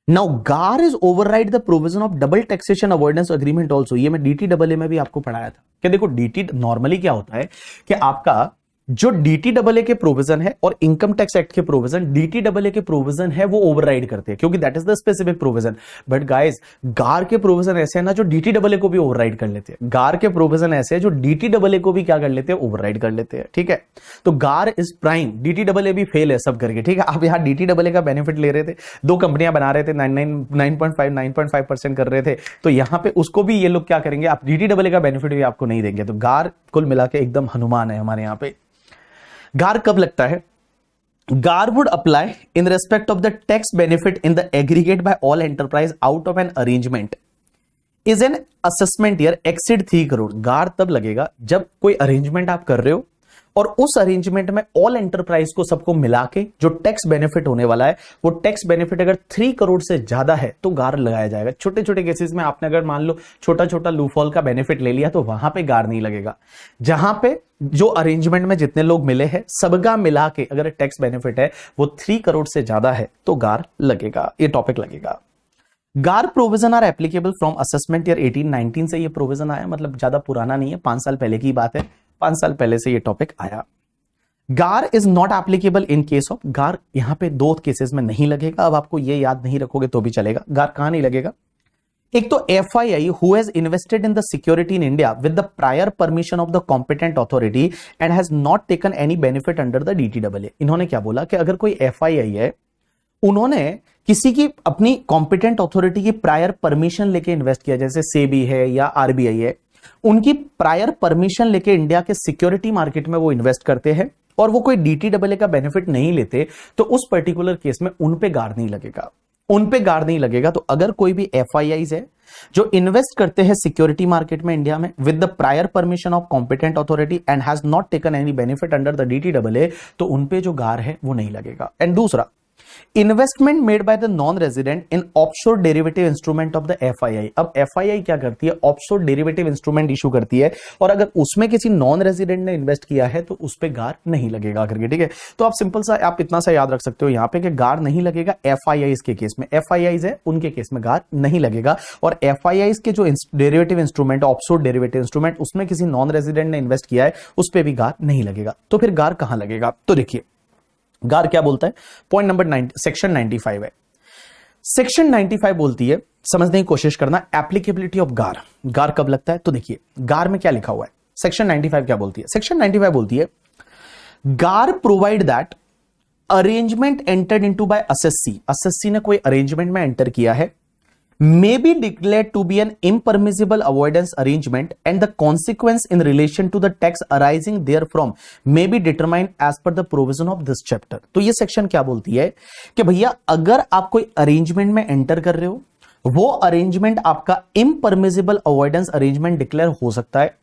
Now GAAR is override the provision of double taxation avoidance agreement also. ये मैं DTAA में भी आपको पढ़ाया था कि देखो DT नॉर्मली क्या होता है कि आपका जो DTAA के प्रोविजन है और इनकम टैक्स एक्ट के प्रोविजन, DTAA के प्रोविजन है वो ओवरराइड करते हैं क्योंकि that is the specific provision. But guys गार के प्रोविजन ऐसे है ना जो DTAA को भी ओवरराइड कर लेते हैं। गार के प्रोविजन ऐसे है जो DTAA को भी क्या कर लेते हैं, ओवरराइड कर लेते हैं। ठीक है, तो गार इज प्राइम, DTAA भी फेल है सब करके। ठीक है, आप यहाँ DTAA का बेनिफिट ले रहे थे, 2 कंपनियां बना रहे थे, 9.5 कर रहे थे, तो यहां पे उसको भी ये लोग क्या करेंगे, आप DTAA का बेनिफिट भी आपको नहीं देंगे। तो गार कुल मिला के एकदम हनुमान है हमारे यहां पे। गार कब लगता है, गार would apply in respect of the tax benefit in the aggregate bye all enterprise out of an arrangement is an assessment year exceed 3 crore. गार तब लगेगा जब कोई अरेंजमेंट आप कर रहे हो और उस अरेंजमेंट में ऑल एंटरप्राइज को सबको मिला के जो टैक्स बेनिफिट होने वाला है वो टैक्स बेनिफिट अगर 3 करोड़ से ज्यादा है तो गार लगाया जाएगा। छोटे छोटे केसेस में आपने अगर मान लो छोटा छोटा लूफॉल का बेनिफिट ले लिया तो वहां पे गार नहीं लगेगा। जहां पे जो अरेंजमेंट में जितने लोग मिले हैं सबका मिला के अगर टैक्स बेनिफिट है वो 3 करोड़ से ज्यादा है तो गार लगेगा, ये टॉपिक लगेगा। GAAR provision are applicable from assessment year 1819 से ये प्रोविजन आया, मतलब ज्यादा पुराना नहीं है, 5 साल पहले की बात है, 5 साल पहले से ये टॉपिक आया। गार is not applicable in case of, गार यहां पे 2 केसेस में नहीं लगेगा। अब आपको ये याद नहीं रखोगे तो भी चलेगा। गार कहां नहीं लगेगा, एक तो FII who has invested in the security in India with the prior permission of the competent authority and has not taken any benefit under the DTAA। इन्होंने क्या बोला कि अगर कोई FII है, उन्होंने किसी की अपनी कॉम्पिटेंट अथॉरिटी की प्रायर परमिशन लेके इन्वेस्ट किया, जैसे सेबी है या RBI है, उनकी प्रायर परमिशन लेके इंडिया के सिक्योरिटी मार्केट में वो इन्वेस्ट करते हैं और वो कोई DTAA का बेनिफिट नहीं लेते, तो उस पर्टिकुलर केस में उन पे गार नहीं लगेगा, उन पे गार नहीं लगेगा। तो अगर कोई भी FIIs है जो इन्वेस्ट करते हैं सिक्योरिटी मार्केट में इंडिया में with the prior permission of competent authority and has not taken any benefit under the DTAA, तो उन पे जो गार है वो नहीं लगेगा। एंड दूसरा, investment made by the non resident in offshore derivative instrument of the FII। अब FII क्या करती है, ऑफशोर डेरिवेटिव इंस्ट्रूमेंट इशू करती है और अगर उसमें किसी नॉन रेजिडेंट ने इन्वेस्ट किया है तो उस पे गार नहीं लगेगा करके। ठीक है, तो आप सिंपल सा आप इतना सा याद रख सकते हो यहां पे कि गार नहीं लगेगा FIIs के केस में। FIIs है उनके केस में गार नहीं लगेगा और FIIs के जो derivative instrument, offshore derivative instrument, उसमें किसी नॉन रेजिडेंट ने इन्वेस्ट किया है उस पर भी गार नहीं लगेगा। तो फिर गार कहां लगेगा, तो देखिए गार क्या बोलता है, पॉइंट नंबर 9 सेक्शन 95 है। सेक्शन 95 बोलती है, समझने की कोशिश करना, एप्लीकेबिलिटी ऑफ गार। गार कब लगता है, तो देखिए गार में क्या लिखा हुआ है, सेक्शन 95 क्या बोलती है। सेक्शन 95 बोलती है गार provide that arrangement entered into bye assessee, assessee ने कोई अरेंजमेंट में एंटर किया है, may be declared to be an impermissible avoidance arrangement and the consequence in relation to the tax arising therefrom may be determined as per the provision of this chapter। तो ये section क्या बोलती है कि भैया अगर आप कोई अरेंजमेंट में एंटर कर रहे हो, वो अरेंजमेंट आपका impermissible avoidance arrangement डिक्लेयर हो सकता है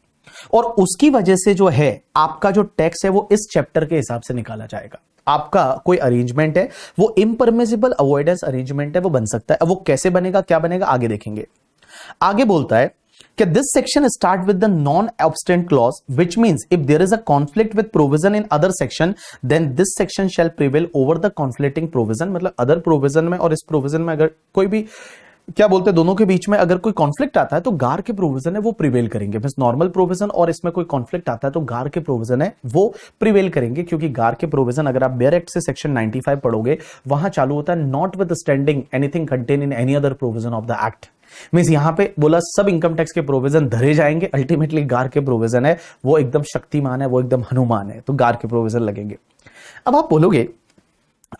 और उसकी वजह से जो है आपका जो टैक्स है वो इस चैप्टर के हिसाब से निकाला जाएगा। आपका कोई अरेंजमेंट है वो इम्परमिसिबल अवॉइडेंस अरेंजमेंट है, वो बन सकता है। अब वो कैसे बनेगा, क्या बनेगा, आगे देखेंगे। आगे बोलता है कि this section start with the non obstante clause which means if there is a conflict with provision in other section then this section shall prevail over the conflicting provision. मतलब अदर प्रोविजन में और इस provision में अगर कोई भी क्या बोलते हैं दोनों के बीच में अगर कोई कॉन्फ्लिक्ट आता है तो गार के प्रोविजन है वो प्रिवेल करेंगे। बस नॉर्मल प्रोविजन और इसमें कोई कॉन्फ्लिक्ट आता है तो गार के प्रोविजन है वो प्रिवेल करेंगे, क्योंकि गार के प्रोविजन अगर आप बेयर एक्ट से सेक्शन 95 पढ़ोगे वहां चालू होता है not with standing anything contain in any other provision of the act. Means यहां पे बोला सब इनकम टैक्स के प्रोविजन धरे जाएंगे, अल्टीमेटली गार के प्रोविजन है वो एकदम शक्तिमान है, वो एकदम हनुमान है, तो गार के प्रोविजन लगेंगे। अब आप बोलोगे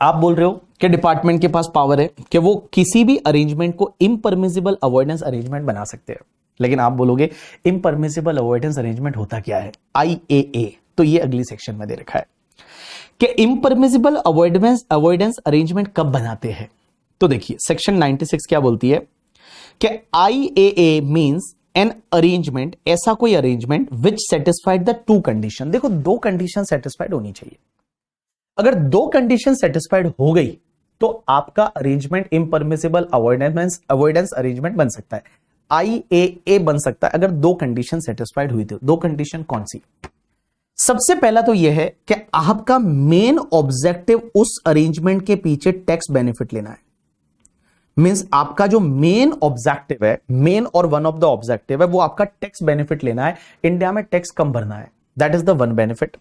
आप बोल रहे हो कि डिपार्टमेंट के पास पावर है कि वो किसी भी अरेंजमेंट को इम्परमिसिबल अवॉइडेंस अरेंजमेंट बना सकते हैं, लेकिन आप बोलोगे इम्परमिसिबल अवॉइडेंस अरेंजमेंट होता क्या है, IAA। तो ये अगली सेक्शन में दे रखा है कि इम्परमिसिबल अवॉइडेंस अरेंजमेंट कब बनाते हैं। तो देखिए सेक्शन 96 क्या बोलती है कि IAA मींस एन अरेंजमेंट, ऐसा कोई arrangement which satisfied the two condition. देखो दो कंडीशन सेटिस्फाइड होनी चाहिए, अगर दो कंडीशन सेटिस्फाइड हो गई तो आपका अरेंजमेंट इम्परमिसिबल अवॉइडेंस अरेंजमेंट बन सकता है, IAA बन सकता है अगर दो कंडीशन सेटिस्फाइड हुई थी। दो कंडीशन कौन सी? सबसे पहला तो यह है कि आपका मेन ऑब्जेक्टिव उस अरेंजमेंट के पीछे टैक्स बेनिफिट लेना है। मींस आपका जो मेन ऑब्जेक्टिव है, मेन और वन ऑफ द ऑब्जेक्टिव है, वो आपका टैक्स बेनिफिट लेना है, इंडिया में टैक्स कम भरना है, that is the one benefit.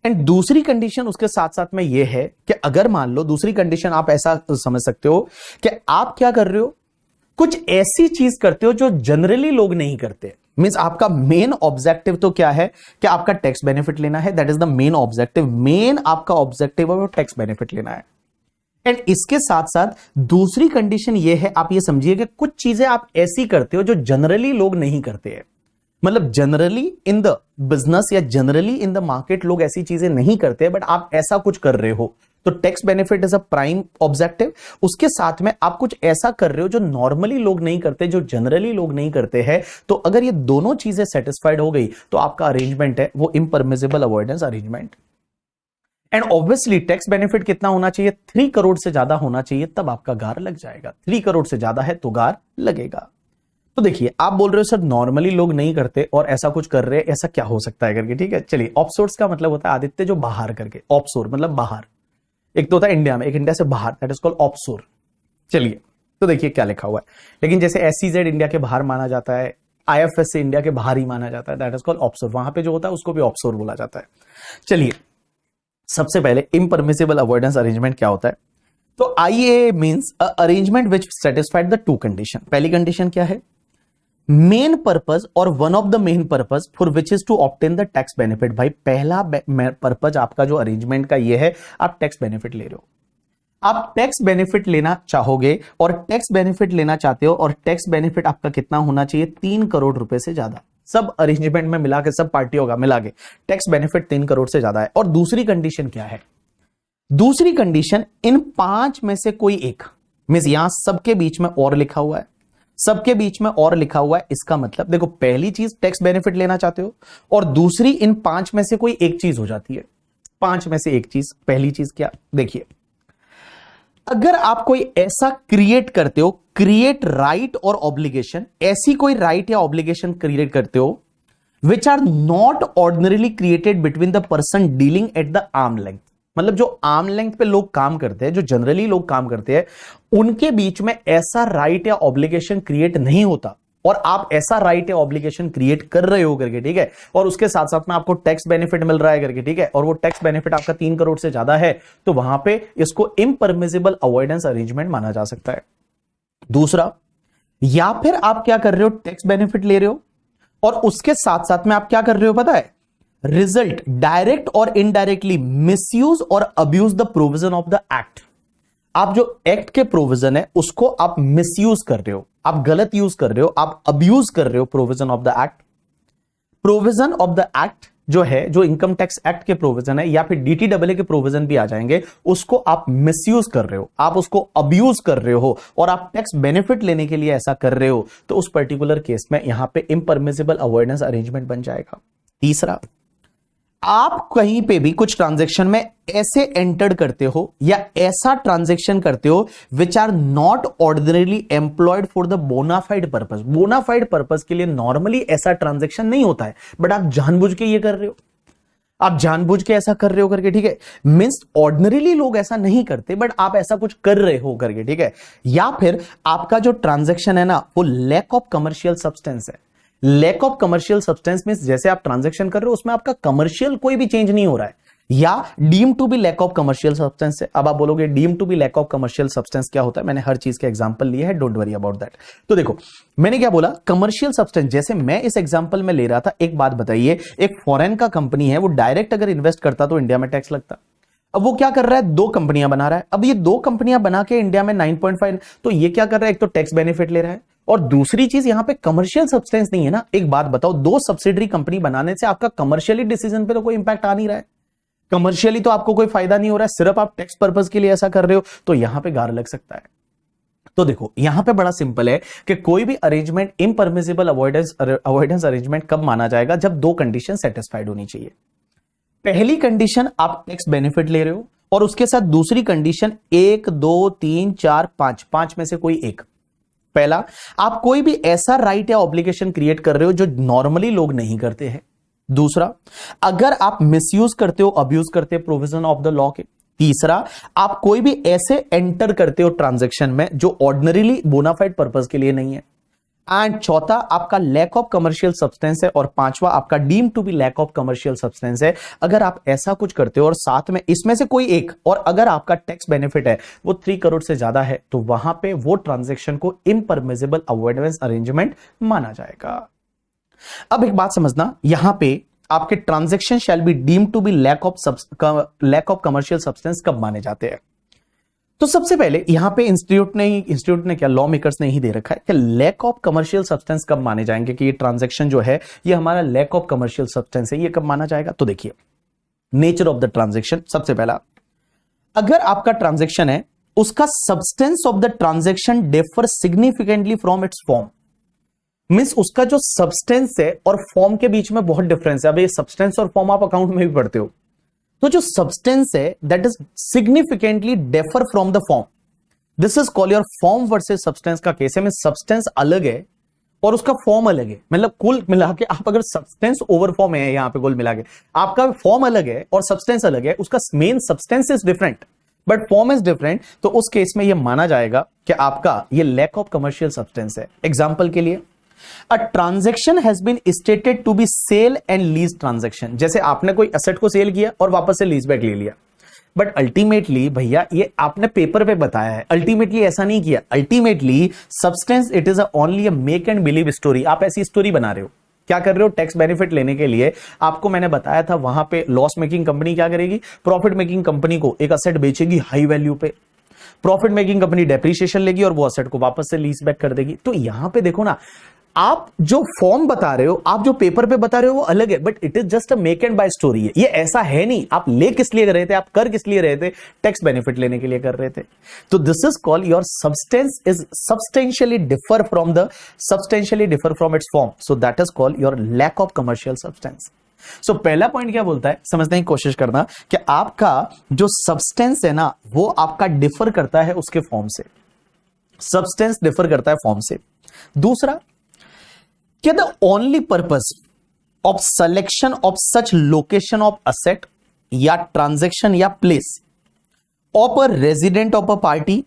And दूसरी कंडीशन उसके साथ साथ में यह है कि अगर मान लो दूसरी कंडीशन आप ऐसा समझ सकते हो कि आप क्या कर रहे हो, कुछ ऐसी चीज करते हो जो जनरली लोग नहीं करते। मींस आपका मेन ऑब्जेक्टिव तो क्या है कि आपका टैक्स बेनिफिट लेना है, that is the main objective. Main आपका ऑब्जेक्टिव है वो टैक्स बेनिफिट लेना है। एंड इसके साथ साथ दूसरी कंडीशन ये है, आप ये समझिए कि कुछ चीजें आप ऐसी करते हो जो जनरली लोग नहीं करते हैं। मतलब जनरली इन द बिजनेस या जनरली इन द मार्केट लोग ऐसी चीजें नहीं करते, बट आप ऐसा कुछ कर रहे हो, तो tax benefit is a prime objective. उसके साथ में आप कुछ ऐसा कर रहे हो जो नॉर्मली लोग नहीं करते, जो जनरली लोग नहीं करते हैं। तो अगर ये दोनों चीजें सेटिस्फाइड हो गई तो आपका अरेंजमेंट है वो impermissible avoidance arrangement. And obviously tax benefit कितना होना चाहिए, 3 करोड़ से ज्यादा होना चाहिए, तब आपका गार लग जाएगा। 3 करोड़ से ज्यादा है तो गार लगेगा। तो देखिए आप बोल रहे हो सर नॉर्मली लोग नहीं करते और ऐसा कुछ कर रहे हैं, ऐसा क्या हो सकता है करके, ठीक है। चलिए ऑफशोर्स का मतलब होता है आदित्य जो बाहर करके, ऑफशोर मतलब बाहर, एक तो होता है इंडिया में, एक इंडिया से बाहर, दैट इज कॉल्ड ऑफशोर। चलिए तो देखिए क्या लिखा हुआ है, लेकिन जैसे SEZ इंडिया के बाहर माना जाता है, IFS इंडिया के बाहर ही माना जाता है, दैट इज कॉल्ड ऑफशोर। वहां पे जो होता है उसको भी ऑफशोर बोला जाता है। चलिए सबसे पहले इम्परमिसिबल अवॉइडेंस अरेंजमेंट क्या होता है। तो IAA means a arrangement which satisfied the two condition. पहली कंडीशन क्या है, मेन पर्पज और one of the main purpose for which is to obtain the tax benefit. भाई पहला पर्पज आपका जो अरेंजमेंट का ये है, आप टैक्स बेनिफिट ले रहे हो, आप टैक्स बेनिफिट लेना चाहोगे और टैक्स बेनिफिट लेना चाहते हो, और टैक्स बेनिफिट आपका कितना होना चाहिए, 3 करोड़ रुपए से ज्यादा। सब अरेंजमेंट में मिला के, सब पार्टियों का मिला के टैक्स बेनिफिट 3 करोड़ से ज्यादा है। और दूसरी कंडीशन क्या है, दूसरी कंडीशन इन 5 में से कोई एक, मींस यहां सबके बीच में और लिखा हुआ है, सबके बीच में और लिखा हुआ है। इसका मतलब देखो पहली चीज टैक्स बेनिफिट लेना चाहते हो, और दूसरी इन 5 में से कोई एक चीज हो जाती है। 5 में से एक चीज, पहली चीज क्या, देखिए अगर आप कोई ऐसा क्रिएट करते हो, क्रिएट राइट और ऑब्लिगेशन, ऐसी कोई राइट या ऑब्लिगेशन क्रिएट करते हो which are not ordinarily created between the person dealing at the arm length. मतलब जो आर्म लेंथ पे लोग काम करते हैं, जो जनरली लोग काम करते हैं, उनके बीच में ऐसा राइट या ऑब्लिगेशन क्रिएट नहीं होता, और आप ऐसा राइट या ऑब्लिगेशन क्रिएट कर रहे हो करके, ठीक है, और उसके साथ साथ में आपको टैक्स बेनिफिट मिल रहा है करके, ठीक है, और वो टैक्स बेनिफिट आपका 3 करोड़ से ज्यादा है, तो वहां पे इसको इम्परमिसिबल अवॉइडेंस अरेंजमेंट माना जा सकता है। दूसरा, या फिर आप क्या कर रहे हो, टैक्स बेनिफिट ले रहे हो और उसके साथ साथ में आप क्या कर रहे हो पता है, रिजल्ट डायरेक्ट और इनडायरेक्टली मिसयूज और abuse the provision of the act. आप जो एक्ट के प्रोविजन है उसको आप मिसयूज कर रहे हो, आप गलत यूज कर रहे हो, आप अब्यूज कर रहे हो provision of the act. Provision of the act जो है, जो इनकम टैक्स एक्ट के प्रोविजन है या फिर DTAA के प्रोविजन भी आ जाएंगे, उसको आप मिसयूज कर रहे हो, आप उसको अब्यूज कर रहे हो, और आप टैक्स बेनिफिट लेने के लिए ऐसा कर रहे हो, तो उस पर्टिकुलर केस में यहां पे इम्परमिसिबल अवॉइडेंस अरेंजमेंट बन जाएगा। तीसरा, आप कहीं पे भी कुछ ट्रांजैक्शन में ऐसे एंटर्ड करते हो या ऐसा ट्रांजैक्शन करते हो which are not ordinarily employed for the bona fide purpose. Bona fide purpose के लिए नॉर्मली ऐसा ट्रांजैक्शन नहीं होता है, बट आप जानबूझ के ये कर रहे हो, आप जानबूझ के ऐसा कर रहे हो करके, ठीक है। मींस ऑर्डिनरली लोग ऐसा नहीं करते, बट आप ऐसा कुछ कर रहे हो करके, ठीक है। या फिर आपका जो ट्रांजैक्शन है ना, वो लैक ऑफ कमर्शियल सब्सटेंस है। Lack of commercial substance means जैसे आप ट्रांजैक्शन कर रहे हो उसमें आपका कमर्शियल कोई भी चेंज नहीं हो रहा है, या deem to be lack of commercial substance है। अब आप बोलोगे deem to be lack of commercial substance क्या होता है, मैंने हर चीज के एग्जांपल लिए हैं, डोंट वरी अबाउट दैट। तो देखो मैंने क्या बोला, कमर्शियल सब्सटेंस, जैसे मैं इस एग्जांपल में ले रहा था। एक बात बताइए, एक फॉरेन का कंपनी है, वो डायरेक्ट अगर इन्वेस्ट करता तो इंडिया में टैक्स लगता, अब वो क्या कर रहा है, दो कंपनियां बना रहा है। अब ये दो कंपनियां बना के इंडिया में 9.5, तो ये क्या कर रहा है, एक तो टैक्स बेनिफिट ले रहा है और दूसरी चीज यहां पे कमर्शियल सब्सटेंस नहीं है ना। एक बात बताओ, दो सब्सिडरी कंपनी बनाने से आपका कमर्शियली डिसीजन पे तो कोई इंपैक्ट आ नहीं रहा है, कमर्शियली तो आपको कोई फायदा नहीं हो रहा है, सिर्फ आप टैक्स पर्पज के लिए ऐसा कर रहे हो, तो यहां पे गार लग सकता है। तो देखो यहां पे बड़ा सिंपल है कि कोई भी अरेंजमेंट इम्परमिसिबल अवॉइडेंस अरेंजमेंट कब माना जाएगा, जब दो कंडीशन सेटिस्फाइड होनी चाहिए। पहली कंडीशन आप टैक्स बेनिफिट ले रहे हो और उसके साथ दूसरी कंडीशन 1 2 3 4 5 5 में से कोई एक। पहला, आप कोई भी ऐसा राइट या ऑब्लिगेशन क्रिएट कर रहे हो जो नॉर्मली लोग नहीं करते हैं। दूसरा, अगर आप मिसयूज करते हो, अब्यूज करते हो प्रोविजन ऑफ द लॉ के। तीसरा, आप कोई भी ऐसे एंटर करते हो ट्रांजैक्शन में जो ऑर्डिनरीली बोनाफाइड पर्पस के लिए नहीं है। एंड चौथा, आपका लैक ऑफ कमर्शियल सब्सटेंस है और पांचवा आपका deem to be lack of commercial substance है। अगर आप ऐसा कुछ करते हो और साथ में इसमें से कोई एक, और अगर आपका टैक्स बेनिफिट है वो 3 करोड़ से ज्यादा है, तो वहां पे वो ट्रांजैक्शन को इम्परमिसिबल अवॉइडेंस अरेंजमेंट माना जाएगा। अब एक बात समझना, यहां पे आपके transaction shall be deem to be lack of commercial substance कब माने जाते हैं। तो सबसे पहले यहां पे इंस्टीट्यूट ने क्या, लॉ मेकर्स ने ही दे रखा है कि लैक ऑफ कमर्शियल सब्सटेंस कब माने जाएंगे, कि ये ट्रांजैक्शन जो है ये हमारा लैक ऑफ कमर्शियल सब्सटेंस है, ये कब माना जाएगा। तो देखिए, नेचर ऑफ द ट्रांजैक्शन। सबसे पहला, अगर आपका ट्रांजैक्शन है उसका substance of the transaction differ significantly from its form, means उसका जो सब्सटेंस है और फॉर्म के बीच में बहुत डिफरेंस है। अब ये सब्सटेंस और फॉर्म आप अकाउंट में भी पढ़ते हो, तो जो सब्सटेंस है that is significantly differ from the form, this is called your form versus substance का केस है। में सब्सटेंस अलग है और उसका फॉर्म अलग है, मतलब कुल मिला के आप अगर सब्सटेंस ओवर फॉर्म है, यहां पे कुल मिला के आपका फॉर्म अलग है और सब्सटेंस अलग है, उसका main substance is different but form is different, तो उस केस में यह माना जाएगा कि आपका ये लैक ऑफ कमर्शियल सब्सटेंस है। एग्जाम्पल के लिए, a transaction has been stated to be sale and lease transaction, जैसे आपने कोई एसेट को सेल किया और वापस से लीज बैक ले लिया, बट अल्टीमेटली भैया ये आपने पेपर पे बताया है, अल्टीमेटली ऐसा नहीं किया। Ultimately substance it is only a make and believe story. आप ऐसी स्टोरी बना रहे हो, क्या कर रहे हो, टैक्स बेनिफिट लेने के लिए। आपको मैंने बताया था वहां पे लॉस मेकिंग कंपनी क्या करेगी, प्रॉफिट मेकिंग कंपनी को एक असेट बेचेगी हाई वैल्यू पे, प्रॉफिट मेकिंग कंपनी डेप्रिसिएशन लेगी और वो असेट को वापस से लीज बैक कर देगी। तो यहां पे देखो ना, आप जो फॉर्म बता रहे हो, आप जो पेपर पे बता रहे हो वो अलग है, but it is just a make and bye story है। ये ऐसा है नहीं, आप ले किस लिए रहे थे, आप कर किस लिए रहे थे, टैक्स बेनिफिट लेने के लिए कर रहे थे। तो this is called your substance is substantially differ from its form, so that is called your lack of commercial substance. So पहला पॉइंट क्या बोलता है, समझने की कोशिश करना कि आपका जो सब्सटेंस है ना वो आपका डिफर करता है उसके फॉर्म से, सब्सटेंस डिफर करता है फॉर्म से। दूसरा, क्या the only purpose of selection of such location of asset या ट्रांजैक्शन या place of a resident of a party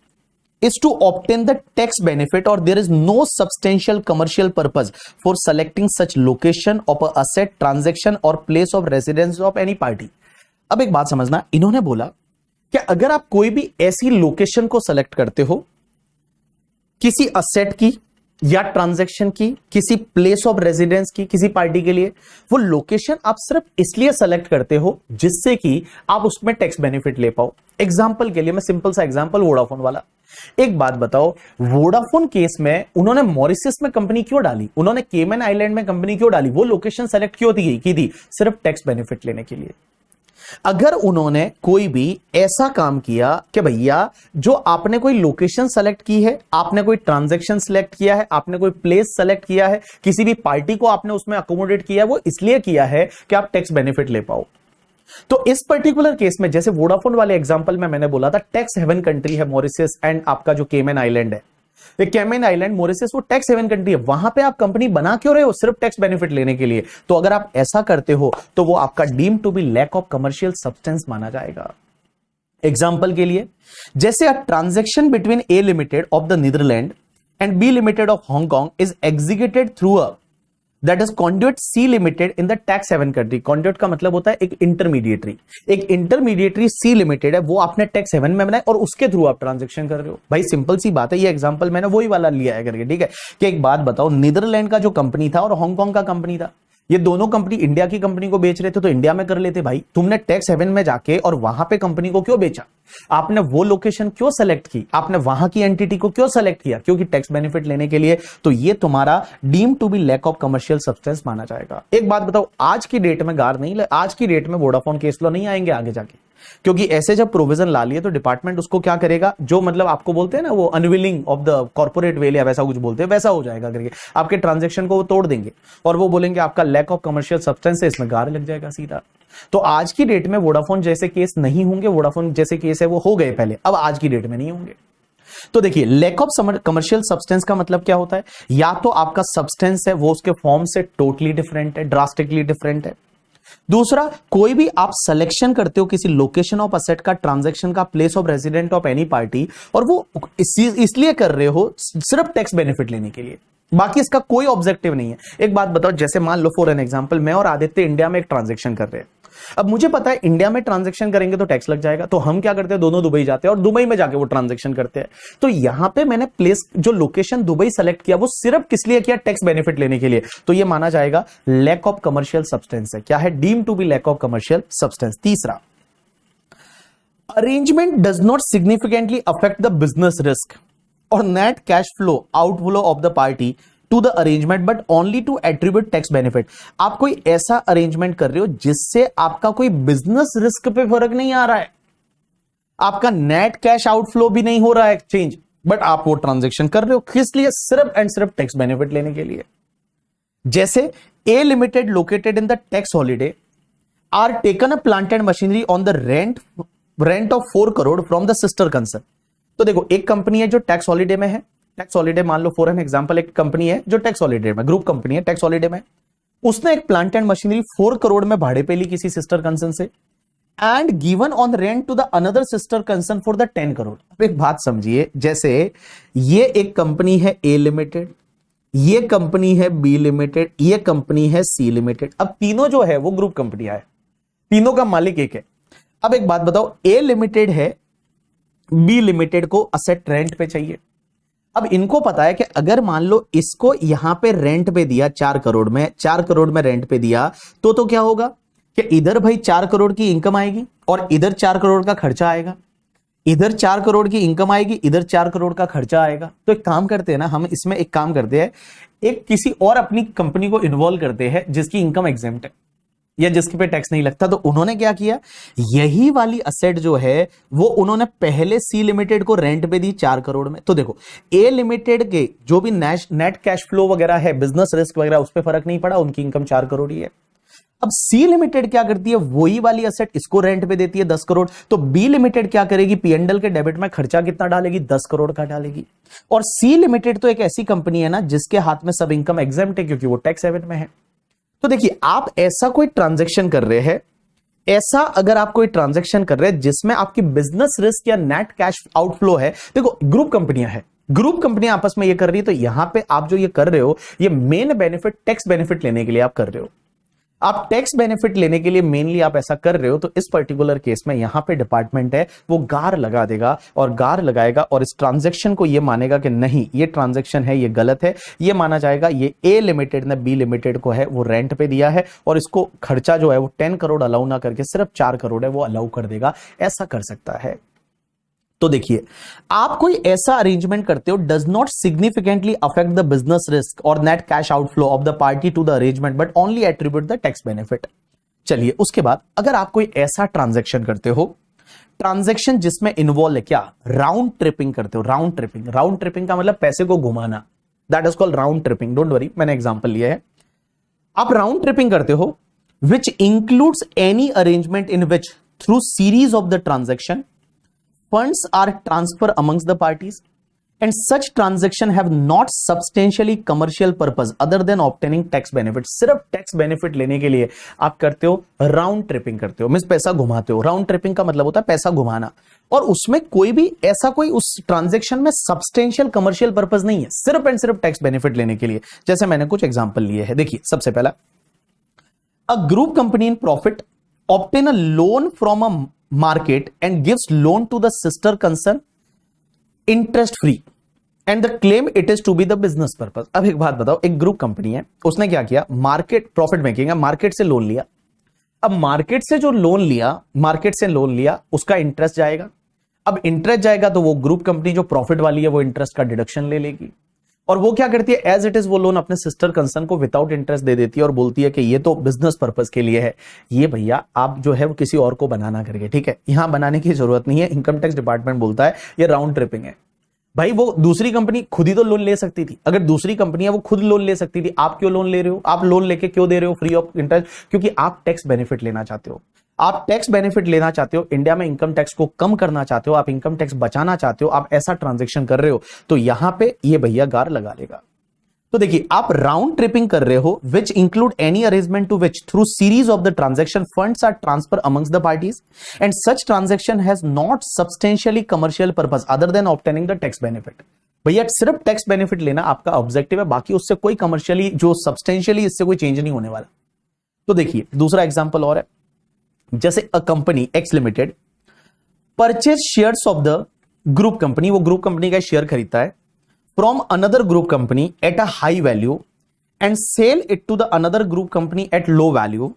is to obtain the tax benefit or there is no substantial commercial purpose for selecting such location of a asset, transaction or place of residence of any party। अब एक बात समझना, इन्होंने बोला कि अगर आप कोई भी ऐसी लोकेशन को सेलेक्ट करते हो किसी असेट की या ट्रांजैक्शन की, किसी प्लेस ऑफ रेजिडेंस की, किसी पार्टी के लिए, वो लोकेशन आप सिर्फ इसलिए सेलेक्ट करते हो जिससे कि आप उसमें टैक्स बेनिफिट ले पाओ। एग्जांपल के लिए मैं सिंपल सा एग्जांपल, वोडाफोन वाला। एक बात बताओ, वोडाफोन केस में उन्होंने मॉरिशस में कंपनी क्यों डाली, उन्होंने केमन आइलैंड में कंपनी क्यों डाली, वो लोकेशन सेलेक्ट क्यों की थी, सिर्फ टैक्स बेनिफिट लेने के लिए। अगर उन्होंने कोई भी ऐसा काम किया कि भैया जो आपने कोई लोकेशन सेलेक्ट की है, आपने कोई ट्रांजैक्शन सेलेक्ट किया है, आपने कोई प्लेस सेलेक्ट किया है, किसी भी पार्टी को आपने उसमें अकोमोडेट किया है, वो इसलिए किया है कि आप टैक्स बेनिफिट ले पाओ। तो इस पर्टिकुलर केस में, जैसे वोडाफोन वाले एग्जांपल में मैंने बोला था, टैक्स हेवन कंट्री है मॉरिशस एंड आपका जो केमन आइलैंड है, केमन आइलैंड मॉरिशस वो टैक्स हेवन कंट्री है, वहां पे आप कंपनी बना क्यों रहे हो, सिर्फ टैक्स बेनिफिट लेने के लिए। तो अगर आप ऐसा करते हो तो वो आपका deem to be lack of commercial substance माना जाएगा। एग्जांपल के लिए, जैसे a transaction between A limited of the Netherland and B limited of Hong Kong is executed through a that is conduit C limited in the tax haven country. Conduit का मतलब होता है एक इंटरमीडिएटरी, एक इंटरमीडिएटरी सी limited है, वो आपने tax haven में बनाया और उसके थ्रू आप ट्रांजैक्शन कर रहे हो। भाई सिंपल सी बात है, ये एग्जांपल मैंने वही वाला लिया है करके, ठीक है। कि एक बात बताओ, नीदरलैंड का जो कंपनी था और हांगकांग का कंपनी था, ये दोनों कंपनी इंडिया की कंपनी को बेच रहे थे तो इंडिया में कर लेते भाई। तुमने टैक्स हेवन में जाके और वहां पे कंपनी को क्यों बेचा? आपने वो लोकेशन क्यों सेलेक्ट की? आपने वहां की एंटिटी को क्यों सेलेक्ट किया? क्योंकि टैक्स बेनिफिट लेने के लिए। तो ये तुम्हारा deem to be lack of commercial substance माना जाएगा। एक बात बताओ, आज की डेट में गार नहीं, आज की डेट में वोडाफोन केस लॉ नहीं आएंगे आगे जाके, क्योंकि ऐसे जब प्रोविजन ला लिए तो डिपार्टमेंट उसको क्या करेगा, जो मतलब आपको बोलते हैं ना वो unwilling of the corporate veil या वैसा कुछ बोलते हैं, वैसा हो जाएगा करके आपके ट्रांजैक्शन को वो तोड़ देंगे और वो बोलेंगे आपका लैक ऑफ कमर्शियल सब्सटेंस है, इसमें गार लग जाएगा सीधा। तो आज की डेट में वोडाफोन जैसे केस नहीं होंगे, वोडाफोन जैसे केस है वो हो गए पहले, अब आज की डेट में नहीं होंगे। तो देखिए, लैक ऑफ कमर्शियल सब्सटेंस का मतलब क्या होता है? या तो आपका सब्सटेंस है वो उसके फॉर्म से टोटली डिफरेंट है, ड्रास्टिकली डिफरेंट है। दूसरा, कोई भी आप सिलेक्शन करते हो किसी लोकेशन ऑफ असेट का, ट्रांजैक्शन का, place of resident of any party, और वो इसलिए कर रहे हो सिर्फ टैक्स बेनिफिट लेने के लिए, बाकी इसका कोई ऑब्जेक्टिव नहीं है। एक बात बताओ, जैसे मान लो फॉर एन एग्जांपल मैं और आदित्य इंडिया में एक ट्रांजैक्शन कर रहे हैं। अब मुझे पता है इंडिया में ट्रांजैक्शन करेंगे तो टैक्स लग जाएगा, तो हम क्या करते हैं, दोनों दुबई जाते हैं और दुबई में जाके वो ट्रांजैक्शन करते हैं। तो यहां पे मैंने प्लेस जो लोकेशन दुबई सेलेक्ट किया वो सिर्फ किस लिए किया? टैक्स बेनिफिट लेने के लिए। तो ये माना जाएगा लैक ऑफ कमर्शियल सब्सटेंस है। क्या है? Deem to be lack of commercial substance. तीसरा, arrangement does not significantly affect the business risk और net cash flow outflow of the party to the arrangement but only to attribute tax benefit. आप कोई ऐसा arrangement कर रहे हो जिससे आपका कोई बिजनेस रिस्क पे फर्क नहीं आ रहा है, आपका नेट कैश आउटफ्लो भी नहीं हो रहा है एक्सचेंज, बट आप वो ट्रांजैक्शन कर रहे हो किस लिए? सिर्फ एंड सिर्फ टैक्स बेनिफिट लेने के लिए। जैसे A limited located in the tax holiday are taken a plant and machinery on the rent of 4 crore from the sister concern. तो देखो, एक कंपनी है जो टैक्स हॉलीडे में है, टैक्स हॉलीडे मान लो फॉर एन एग्जांपल, एक कंपनी है जो टैक्स हॉलीडे में, ग्रुप कंपनी है, टैक्स हॉलीडे में, उसने एक प्लांट एंड मशीनरी 4 करोड़ में भाड़े पे ली किसी सिस्टर कंसर्न से and given on rent to the another sister concern for the 10 crore. अब एक बात समझिए, जैसे ये एक कंपनी है ए लिमिटेड, ये कंपनी है बी लिमिटेड, ये कंपनी है सी लिमिटेड। अब तीनों जो है वो ग्रुप कंपनियां है, तीनों का मालिक एक है। अब एक बात बताओ, ए लिमिटेड है, बी लिमिटेड को असेट रेंट पे चाहिए। अब इनको पता है कि अगर मान लो इसको यहां पे रेंट पे दिया 4 करोड़ में, 4 करोड़ में रेंट पे दिया, तो क्या होगा कि इधर भाई 4 करोड़ की इनकम आएगी और इधर 4 करोड़ का खर्चा आएगा, इधर 4 करोड़ की इनकम आएगी, इधर 4 करोड़ का खर्चा आएगा। तो एक काम करते हैं ना, हम इसमें एक काम करते हैं, एक किसी और अपनी कंपनी को इन्वॉल्व करते हैं जिसकी इनकम एग्जेम्प्ट है या जिसके पे टैक्स नहीं लगता। तो उन्होंने क्या किया, यही वाली असेट जो है वो उन्होंने पहले सी लिमिटेड को रेंट पे दी 4 करोड़ में। तो देखो, ए लिमिटेड के जो भी नेट कैश फ्लो वगैरह है, बिजनेस रिस्क वगैरह, उस पर फर्क नहीं पड़ा, उनकी इनकम 4 करोड़ ही है। अब सी लिमिटेड क्या करती है, वही वाली असेट इसको रेंट पे देती है 10 करोड़। तो बी लिमिटेड क्या करेगी, पीएनडल के डेबिट में खर्चा कितना डालेगी, 10 करोड़ का डालेगी। और सी लिमिटेड तो एक ऐसी कंपनी है ना जिसके हाथ में सब इनकम एग्जेम्प्ट है क्योंकि वो टैक्स हेवन में है। तो देखिए, आप ऐसा कोई ट्रांजैक्शन कर रहे हैं, ऐसा अगर आप कोई ट्रांजैक्शन कर रहे हैं जिसमें आपकी बिजनेस रिस्क या नेट कैश आउटफ्लो है, देखो ग्रुप कंपनियां हैं, ग्रुप कंपनियां आपस में ये कर रही है, तो यहां पे आप जो ये कर रहे हो, ये मेन बेनिफिट टैक्स बेनिफिट लेने के लिए आप कर रहे हो। आप टैक्स बेनिफिट लेने के लिए मेनली आप ऐसा कर रहे हो, तो इस पर्टिकुलर केस में यहां पे डिपार्टमेंट है वो गार लगा देगा और गार लगाएगा और इस ट्रांजैक्शन को ये मानेगा कि नहीं, ये ट्रांजैक्शन है, ये गलत है। ये माना जाएगा ये ए लिमिटेड ने बी लिमिटेड को है वो रेंट पे दिया है और इसको खर्चा जो है वो 10 करोड़ अलाउ ना करके सिर्फ 4 करोड़ है वो अलाउ कर देगा, ऐसा कर सकता है। तो देखिए, आप कोई ऐसा अरेंजमेंट करते हो does not significantly affect the business risk और net cash outflow of the party to the arrangement but only attribute the tax benefit. चलिए, उसके बाद अगर आप कोई ऐसा ट्रांजैक्शन करते हो, ट्रांजैक्शन जिसमें इन्वॉल्व है क्या, राउंड ट्रिपिंग करते हो। राउंड ट्रिपिंग का मतलब पैसे को घुमाना, that is called round tripping. Don't worry, मैंने एग्जांपल लिया है। आप राउंड ट्रिपिंग करते हो which includes any arrangement in which through series of the transaction funds are transferred amongst the parties and such transaction have not substantially commercial purpose other than obtaining tax benefit। सिर्फ tax benefit लेने के लिए आप करते हो round tripping करते हो, means पैसा घुमाते हो। राउंड ट्रिपिंग का मतलब होता है पैसा घुमाना, और उसमें कोई भी ऐसा कोई उस ट्रांजैक्शन में सब्सटेंशियल कमर्शियल पर्पस नहीं है, सिर्फ एंड सिर्फ टैक्स बेनिफिट लेने के लिए। जैसे मैंने कुछ एग्जांपल लिए हैं, देखिए सबसे पहला, a group company in profit obtain a loan from a market and gives loan to the sister concern interest free and the claim it is to be the business purpose. अब एक बात बताओ, एक ग्रुप कंपनी है, उसने क्या किया, market profit making है, मार्केट से लोन लिया। अब मार्केट से जो लोन लिया, मार्केट से लोन लिया, उसका इंटरेस्ट जाएगा। अब इंटरेस्ट जाएगा तो वो ग्रुप कंपनी जो प्रॉफिट वाली है वो इंटरेस्ट का डिडक्शन ले लेगी, और वो क्या करती है, एज इट इज वो लोन अपने सिस्टर कंसर्न को विदाउट इंटरेस्ट दे देती है और बोलती है कि ये तो बिजनेस पर्पस के लिए है, ये भैया आप जो है वो किसी और को बनाना करके, ठीक है, यहां बनाने की जरूरत नहीं है। इनकम टैक्स डिपार्टमेंट बोलता है ये राउंड ट्रिपिंग है। भाई वो दूसरी कंपनी खुद ही तो लोन ले सकती थी, अगर दूसरी कंपनी है वो खुद लोन ले सकती थी, आप क्यों लोन ले रहे हो, आप लोन लेके क्यों दे रहे हो फ्री ऑफ इंटरेस्ट, क्योंकि आप टैक्स बेनिफिट लेना चाहते हो, आप टैक्स बेनिफिट लेना चाहते हो, इंडिया में इनकम टैक्स को कम करना चाहते हो, आप इनकम टैक्स बचाना चाहते हो, आप ऐसा ट्रांजेक्शन कर रहे हो, तो यहां पे ये भैया गार लगा लेगा। तो देखिए आप राउंड ट्रिपिंग कर रहे हो, which include any arrangement to which through series of the transaction funds are transfer amongst the parties and such transaction has not substantially commercial purpose other than obtaining the tax benefit. भैया सिर्फ tax benefit लेना आपका objective है, बाकी उससे कोई commercially जो substantially इससे कोई चेंज नहीं होने वाला। तो देखिए दूसरा एग्जांपल और है, जैसे a company x limited purchase shares of the group company, वो ग्रुप कंपनी का शेयर खरीदता है from another group company at a high value and sell it to the another group company at low value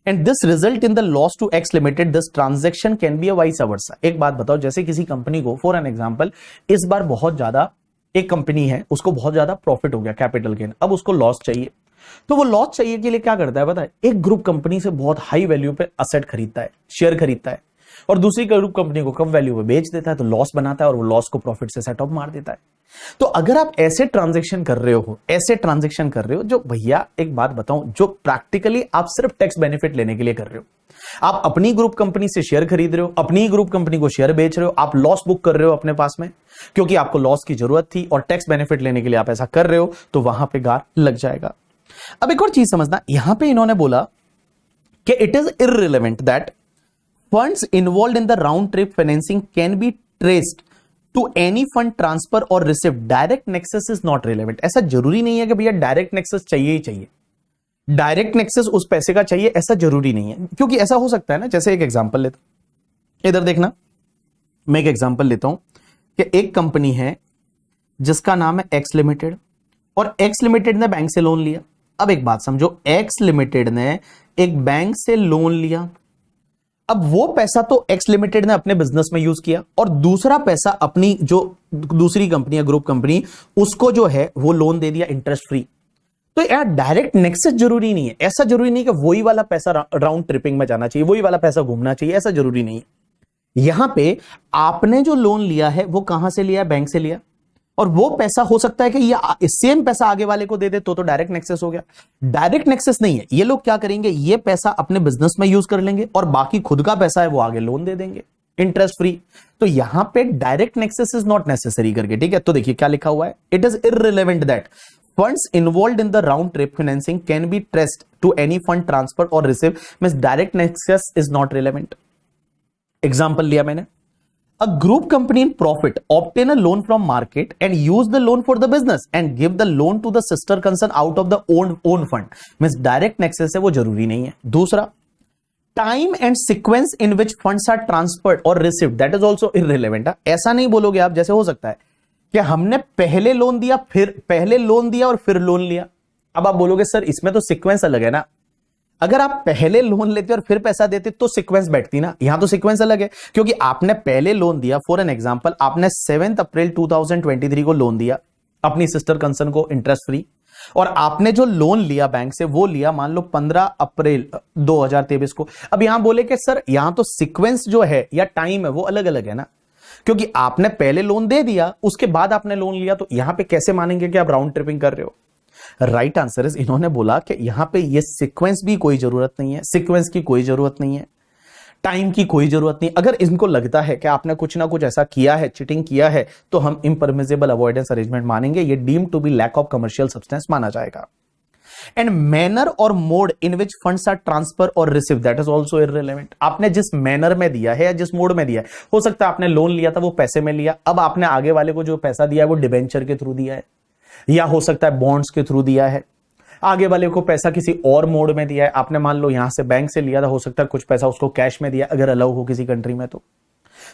and this result in the loss to X limited, this transaction can be a vice versa। एक बात बताओ, जैसे किसी company को for an example इस बार बहुत ज्यादा, एक कंपनी है उसको बहुत ज्यादा प्रॉफिट हो गया, कैपिटल गेन, अब उसको लॉस चाहिए, तो वो लॉस चाहिए के लिए क्या करता है पता है, एक ग्रुप कंपनी से बहुत हाई वैल्यू पे असेट खरीदता है, शेयर खरीदता है, और दूसरी ग्रुप कंपनी को कम वैल्यू पे बेच देता है, तो लॉस बनाता है और वो लॉस को प्रॉफिट से सेट ऑफ मार देता है। तो अगर आप ऐसे ट्रांजैक्शन कर रहे हो, ऐसे ट्रांजैक्शन कर रहे हो जो भैया एक बात बताऊं, जो प्रैक्टिकली आप सिर्फ टैक्स बेनिफिट लेने के लिए कर रहे हो, आप अपनी ग्रुप कंपनी से शेयर खरीद रहे हो, अपनी ग्रुप कंपनी को शेयर बेच रहे हो, आप लॉस बुक कर रहे हो अपने पास में क्योंकि आपको लॉस की जरूरत थी और टैक्स बेनिफिट लेने के लिए आप ऐसा कर रहे हो, तो वहां पे गार लग जाएगा। अब एक और चीज समझना, यहां पे इन्होंने बोला कि it is irrelevant that funds involved in the round trip financing can be traced to any fund transfer or receipt, direct nexus is not relevant। ऐसा जरूरी नहीं है कि भैया डायरेक्ट नेक्सस चाहिए ही चाहिए, डायरेक्ट नेक्सस उस पैसे का चाहिए ऐसा जरूरी नहीं है, क्योंकि ऐसा हो सकता है ना, जैसे एक एग्जांपल लेता हूं, इधर देखना, मैं एक एग्जांपल लेता हूं कि एक कंपनी है जिसका नाम है एक्स लिमिटेड, और एक्स लिमिटेड ने बैंक से लोन लिया। अब एक बात समझो, एक्स लिमिटेड ने एक बैंक से लोन लिया, अब वो पैसा तो एक्स लिमिटेड ने अपने बिजनेस में यूज किया और दूसरा पैसा अपनी जो दूसरी कंपनी है ग्रुप कंपनी, उसको जो है वो लोन दे दिया इंटरेस्ट फ्री। तो यार डायरेक्ट नेक्सस जरूरी नहीं है, ऐसा जरूरी नहीं कि वही वाला पैसा राउंड ट्रिपिंग में जाना चाहिए, वही वाला पैसा घूमना चाहिए, ऐसा जरूरी नहीं है। यहां पे आपने जो लोन लिया है वो कहां से लिया, बैंक से लिया, और वो पैसा हो सकता है कि ये सेम पैसा आगे वाले को दे दे, तो डायरेक्ट नेक्सस हो गया। डायरेक्ट नेक्सस नहीं है, ये लोग क्या करेंगे, ये पैसा अपने बिजनेस में यूज कर लेंगे और बाकी खुद का पैसा है वो आगे लोन दे देंगे इंटरेस्ट फ्री। तो यहां पे direct nexus is not necessary करके, ठीक है। तो देखिए क्या लिखा हुआ है, it is irrelevant that funds involved in the round trip financing can be traced to any fund transfer और receive, means direct nexus is not relevant. Example लिया मैंने, a group company in profit obtain a loan from market and use the loan for the business and give the loan to the sister concern out of the own fund, means direct nexus है वो जरूरी नहीं है। दूसरा, time and sequence in which funds are transferred or received, that is also irrelevant। ऐसा नहीं बोलोगे आप, जैसे हो सकता है कि हमने पहले लोन दिया और फिर लोन लिया। अब आप बोलोगे सर इसमें तो सीक्वेंस अलग है ना, अगर आप पहले लोन लेते और फिर पैसा देते तो सीक्वेंस बैठती ना, यहां तो सीक्वेंस अलग है क्योंकि आपने पहले लोन दिया, फॉर एन एग्जांपल आपने 7 अप्रैल 2023 को लोन दिया अपनी सिस्टर कंसर्न को इंटरेस्ट फ्री, और आपने जो लोन लिया बैंक से वो लिया मान लो 15 अप्रैल 2023 को। अब यहां बोले कि सर यहां तो सीक्वेंस जो है या टाइम है वो अलग अलग है ना, क्योंकि आपने पहले लोन दे दिया उसके बाद आपने लोन लिया, तो यहां पे कैसे मानेंगे कि आप राउंड ट्रिपिंग कर रहे हो। राइट आंसर इज, इन्होंने बोला कि यहां पे ये सीक्वेंस भी कोई जरूरत नहीं है, सीक्वेंस की कोई जरूरत नहीं है, टाइम की कोई जरूरत नहीं। अगर इनको लगता है कि आपने कुछ ना कुछ ऐसा किया है, चीटिंग किया है, तो हम इम्परमिसिबल अवॉइडेंस अरेंजमेंट मानेंगे, ये deem to be lack of commercial substance माना जाएगा। एंड मैनर और mode in which funds are transfer और receive, that is also irrelevant. आपने जिस मैनर में दिया है या जिस मोड में दिया है, हो सकता है आपने लोन लिया था वो पैसे में लिया, अब आपने आगे वाले को जो पैसा दिया है वो डिबेंचर के थ्रू दिया है, या हो सकता है बॉन्ड्स के थ्रू दिया है, आगे वाले को पैसा किसी और मोड में दिया है, आपने मान लो यहां से बैंक से लिया था, हो सकता है कुछ पैसा उसको कैश में दिया अगर अलाउ हो किसी कंट्री में। तो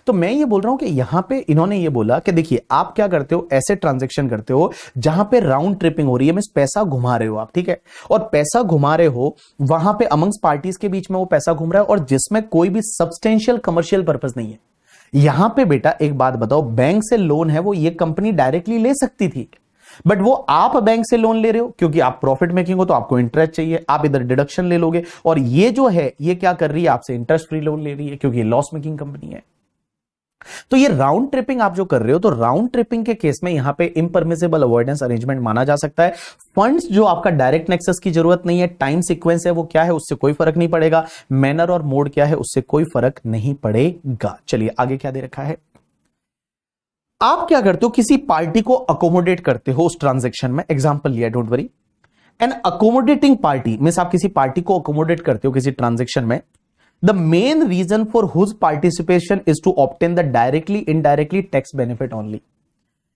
तो मैं ये बोल रहा हूं कि यहां पे इन्होंने ये बोला कि देखिए आप क्या करते हो, ऐसे ट्रांजैक्शन करते हो जहां पे राउंड ट्रिपिंग हो रही है, मींस पैसा घुमा रहे हो आप, ठीक है, और पैसा घुमा रहे हो वहां पे अमंग्स पार्टीज के बीच में वो पैसा घूम रहा है और जिसमें कोई भी सब्सटेंशियल कमर्शियल पर्पस नहीं है। यहां पे बेटा एक बात बताओ, बैंक से लोन है वो ये कंपनी डायरेक्टली ले सकती थी, बट वो आप बैंक से लोन ले रहे हो क्योंकि आप प्रॉफिट मेकिंग हो तो आपको इंटरेस्ट चाहिए, आप इधर डिडक्शन ले लोगे, और ये जो है ये क्या कर रही है, आपसे इंटरेस्ट फ्री लोन ले रही है क्योंकि लॉस मेकिंग कंपनी है। तो ये राउंड ट्रिपिंग आप जो कर रहे हो, तो राउंड ट्रिपिंग के केस में यहां पे इम्परमिसिबल अवॉइडेंस अरेंजमेंट माना जा सकता है। फंड्स जो आपका डायरेक्ट नेक्सस की जरूरत नहीं है, टाइम सीक्वेंस है वो क्या है उससे कोई फर्क नहीं पड़ेगा, मैनर और मोड क्या है उससे कोई फर्क नहीं पड़ेगा। चलिए आगे क्या दे रखा है, आप क्या करते हो, किसी पार्टी को अकोमोडेट करते हो उस ट्रांजेक्शन में, एग्जांपल लिया don't worry, an accommodating party means आप किसी पार्टी को अकोमोडेट करते हो किसी ट्रांजेक्शन में, the main reason for whose participation is to obtain the directly indirectly tax benefit only.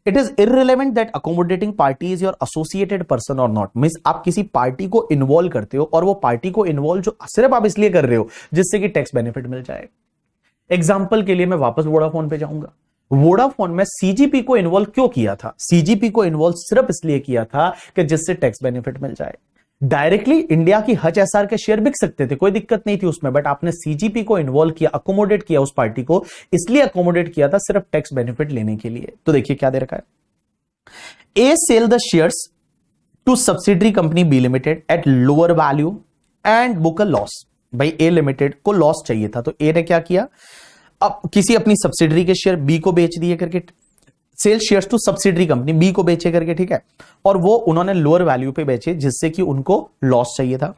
It is irrelevant that accommodating party is your associated person और not, means आप किसी पार्टी को involve करते हो और वो पार्टी को इन्वॉल्व जो सिर्फ आप इसलिए कर रहे हो जिससे कि टैक्स बेनिफिट मिल जाए। एग्जाम्पल के लिए मैं वापस वोडाफोन पे जाऊंगा, वोडाफोन में सीजीपी को इन्वॉल्व क्यों किया था, सीजीपी को इन्वॉल्व सिर्फ इसलिए किया था कि जिससे टैक्स बेनिफिट मिल जाए। डायरेक्टली इंडिया की हच एसआर के शेयर बिक सकते थे, कोई दिक्कत नहीं थी उसमें, बट आपने सीजीपी को इन्वॉल्व किया, अकोमोडेट किया उस पार्टी को, इसलिए अकोमोडेट किया था सिर्फ टैक्स बेनिफिट लेने के लिए। तो देखिए क्या दे रखा है, A sell the shares to subsidiary company B limited at lower value and book a loss. भाई ए लिमिटेड को लॉस चाहिए था तो ए ने क्या किया, अब किसी अपनी सब्सिडरी के शेयर बी को बेच दिए करके, sale shares to subsidiary company B को बेचे करके, ठीक है, और वो उन्होंने लोअर वैल्यू पे बेचे जिससे कि उनको लॉस चाहिए था।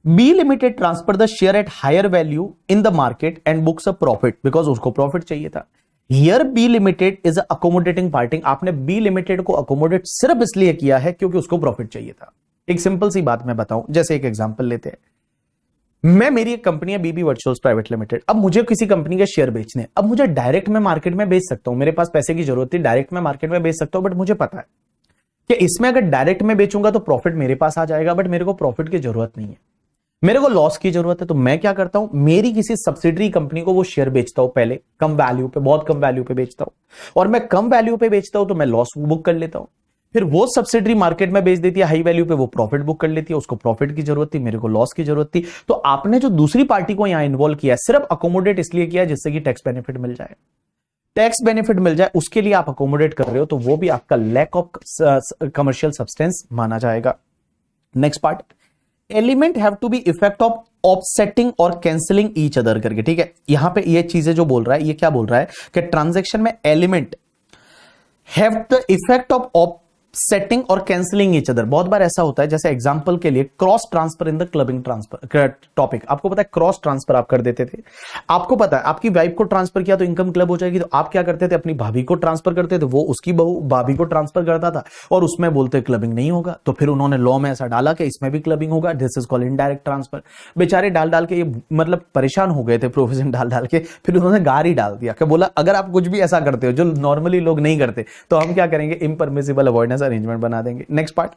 B limited transfer the share at higher value in the market and books a profit because उसको प्रॉफिट चाहिए था। Here B limited is accommodating party, आपने बी लिमिटेड को अकोमोडेट सिर्फ इसलिए किया है क्योंकि उसको प्रॉफिट चाहिए था। एक सिंपल सी बात मैं बताऊं, जैसे एक एग्जांपल लेते हैं, मेरी एक कंपनी है बीबी वर्चुअल्स प्राइवेट लिमिटेड, अब मुझे किसी कंपनी के शेयर बेचने, अब मुझे डायरेक्ट में मार्केट में बेच सकता हूं, मेरे पास पैसे की जरूरत थी, डायरेक्ट में मार्केट में बेच सकता हूं, बट मुझे पता है कि इसमें अगर डायरेक्ट में बेचूंगा तो प्रॉफिट मेरे पास आ जाएगा, बट मेरे को प्रॉफिट की जरूरत नहीं है, मेरे को लॉस की जरूरत है। तो मैं क्या करता हूं, मेरी किसी सब्सिडरी कंपनी को वो शेयर बेचता हूं, पहले कम वैल्यू पे, बहुत कम वैल्यू पे बेचता हूं, और मैं कम वैल्यू पे बेचता हूं तो मैं लॉस बुक कर लेता हूं, फिर वो सब्सिडरी मार्केट में बेच देती है हाई वैल्यू पे, वो प्रॉफिट बुक कर लेती है, उसको प्रॉफिट की जरूरत थी, मेरे को लॉस की जरूरत थी। तो आपने जो दूसरी पार्टी को यहां इन्वॉल्व किया सिर्फ अकोमोडेट इसलिए किया जिससे कि टैक्स बेनिफिट मिल जाए, टैक्स बेनिफिट मिल जाए उसके लिए आप अकोमोडेट कर रहे हो, तो वो भी आपका लैक ऑफ कमर्शियल सब्सटेंस माना जाएगा। Next part, element have to be effect of offsetting और कैंसिलिंग ईच अदर करके, ठीक है, यहां पे ये चीजें जो बोल रहा है, ये क्या बोल रहा है कि ट्रांजैक्शन में element have the effect of setting और कैंसिलिंग ईच अदर। बहुत बार ऐसा होता है, जैसे एग्जांपल के लिए cross transfer in the clubbing transfer topic, आपको पता है क्रॉस ट्रांसफर आप कर देते थे, आपको पता है आपकी वाइफ को ट्रांसफर किया तो इनकम क्लब हो जाएगी, तो आप क्या करते थे, अपनी भाभी को ट्रांसफर करते थे, वो उसकी बहू भाभी को ट्रांसफर करता था और उसमें बोलते क्लबिंग नहीं होगा, तो फिर उन्होंने लॉ में ऐसा डाला कि इसमें भी क्लबिंग होगा, this is called indirect transfer. बेचारे डाल डाल के ये मतलब परेशान हो गए थे प्रोविजन डाल डाल के, फिर उन्होंने गार ही डाल दिया कि बोला अगर आप कुछ भी ऐसा करते हो जो नॉर्मली लोग नहीं करते तो हम क्या करेंगे, इम्परमिसिबल अवॉइडेंस अरेंजमेंट बना देंगे। Next part,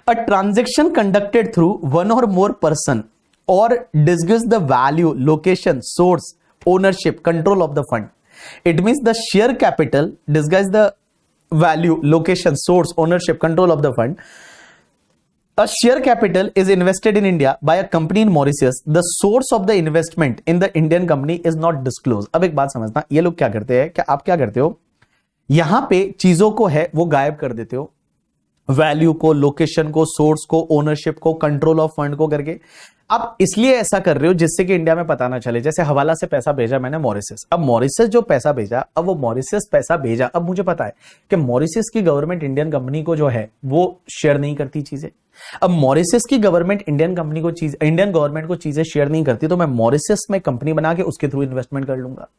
a transaction conducted through one or more person or disguise the value, location, source, ownership, control of the fund. It means the share capital disguise the value, location, source, ownership, control of the fund. A share capital is invested in India by a company in Mauritius. The source of the investment in the Indian company is not disclosed. अब एक बात समझना, ये लोग क्या करते हैं, क्या आप क्या करते हो, यहां पे चीजों को है वो गायब कर देते हो, वैल्यू को, लोकेशन को, सोर्स को, ओनरशिप को, कंट्रोल ऑफ फंड को करके। आप इसलिए ऐसा कर रहे हो जिससे कि इंडिया में पता ना चले। जैसे हवाला से पैसा भेजा मैंने मॉरिशस, अब मॉरिशस जो पैसा भेजा, अब वो मॉरिशस पैसा भेजा, अब मुझे पता है कि मॉरिशस की गवर्नमेंट इंडियन कंपनी को जो है वो शेयर नहीं करती चीजें। अब मॉरिशस की गवर्नमेंट इंडियन कंपनी को इंडियन गवर्नमेंट को चीजें शेयर नहीं करती, तो मैं मॉरिशस में कंपनी बना के उसके थ्रू इन्वेस्टमेंट कर लूंगा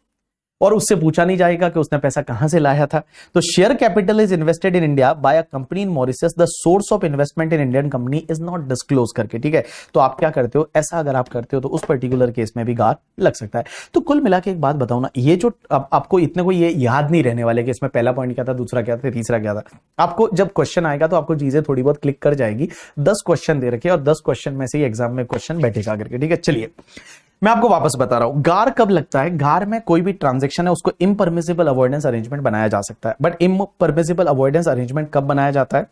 और उससे पूछा नहीं जाएगा कि उसने पैसा कहां से लाया था। तो share capital is invested in India by a company in Mauritius, the source of investment in Indian company is not disclose करके, ठीक है। तो आप क्या करते हो, ऐसा अगर आप करते हो तो उस पर्टिकुलर केस में भी गार लग सकता है। तो कुल मिला के एक बात बताऊं ना, ये जो आपको इतने को ये याद नहीं रहने वाले कि इसमें पहला पॉइंट क्या था, दूसरा क्या था, तीसरा क्या था। आपको जब क्वेश्चन आएगा तो आपको चीजें थोड़ी बहुत क्लिक कर जाएगी। 10 क्वेश्चन दे रखे और 10 क्वेश्चन में से ही एग्जाम में क्वेश्चन बैठेगा करके, ठीक है। चलिए मैं आपको वापस बता रहा हूं, गार कब लगता है? गार में कोई भी ट्रांजैक्शन है उसको इम्परमिसिबल अवॉइडेंस अरेंजमेंट बनाया जा सकता है, बट इम्परमिसिबल अवॉइडेंस अरेंजमेंट कब बनाया जाता है?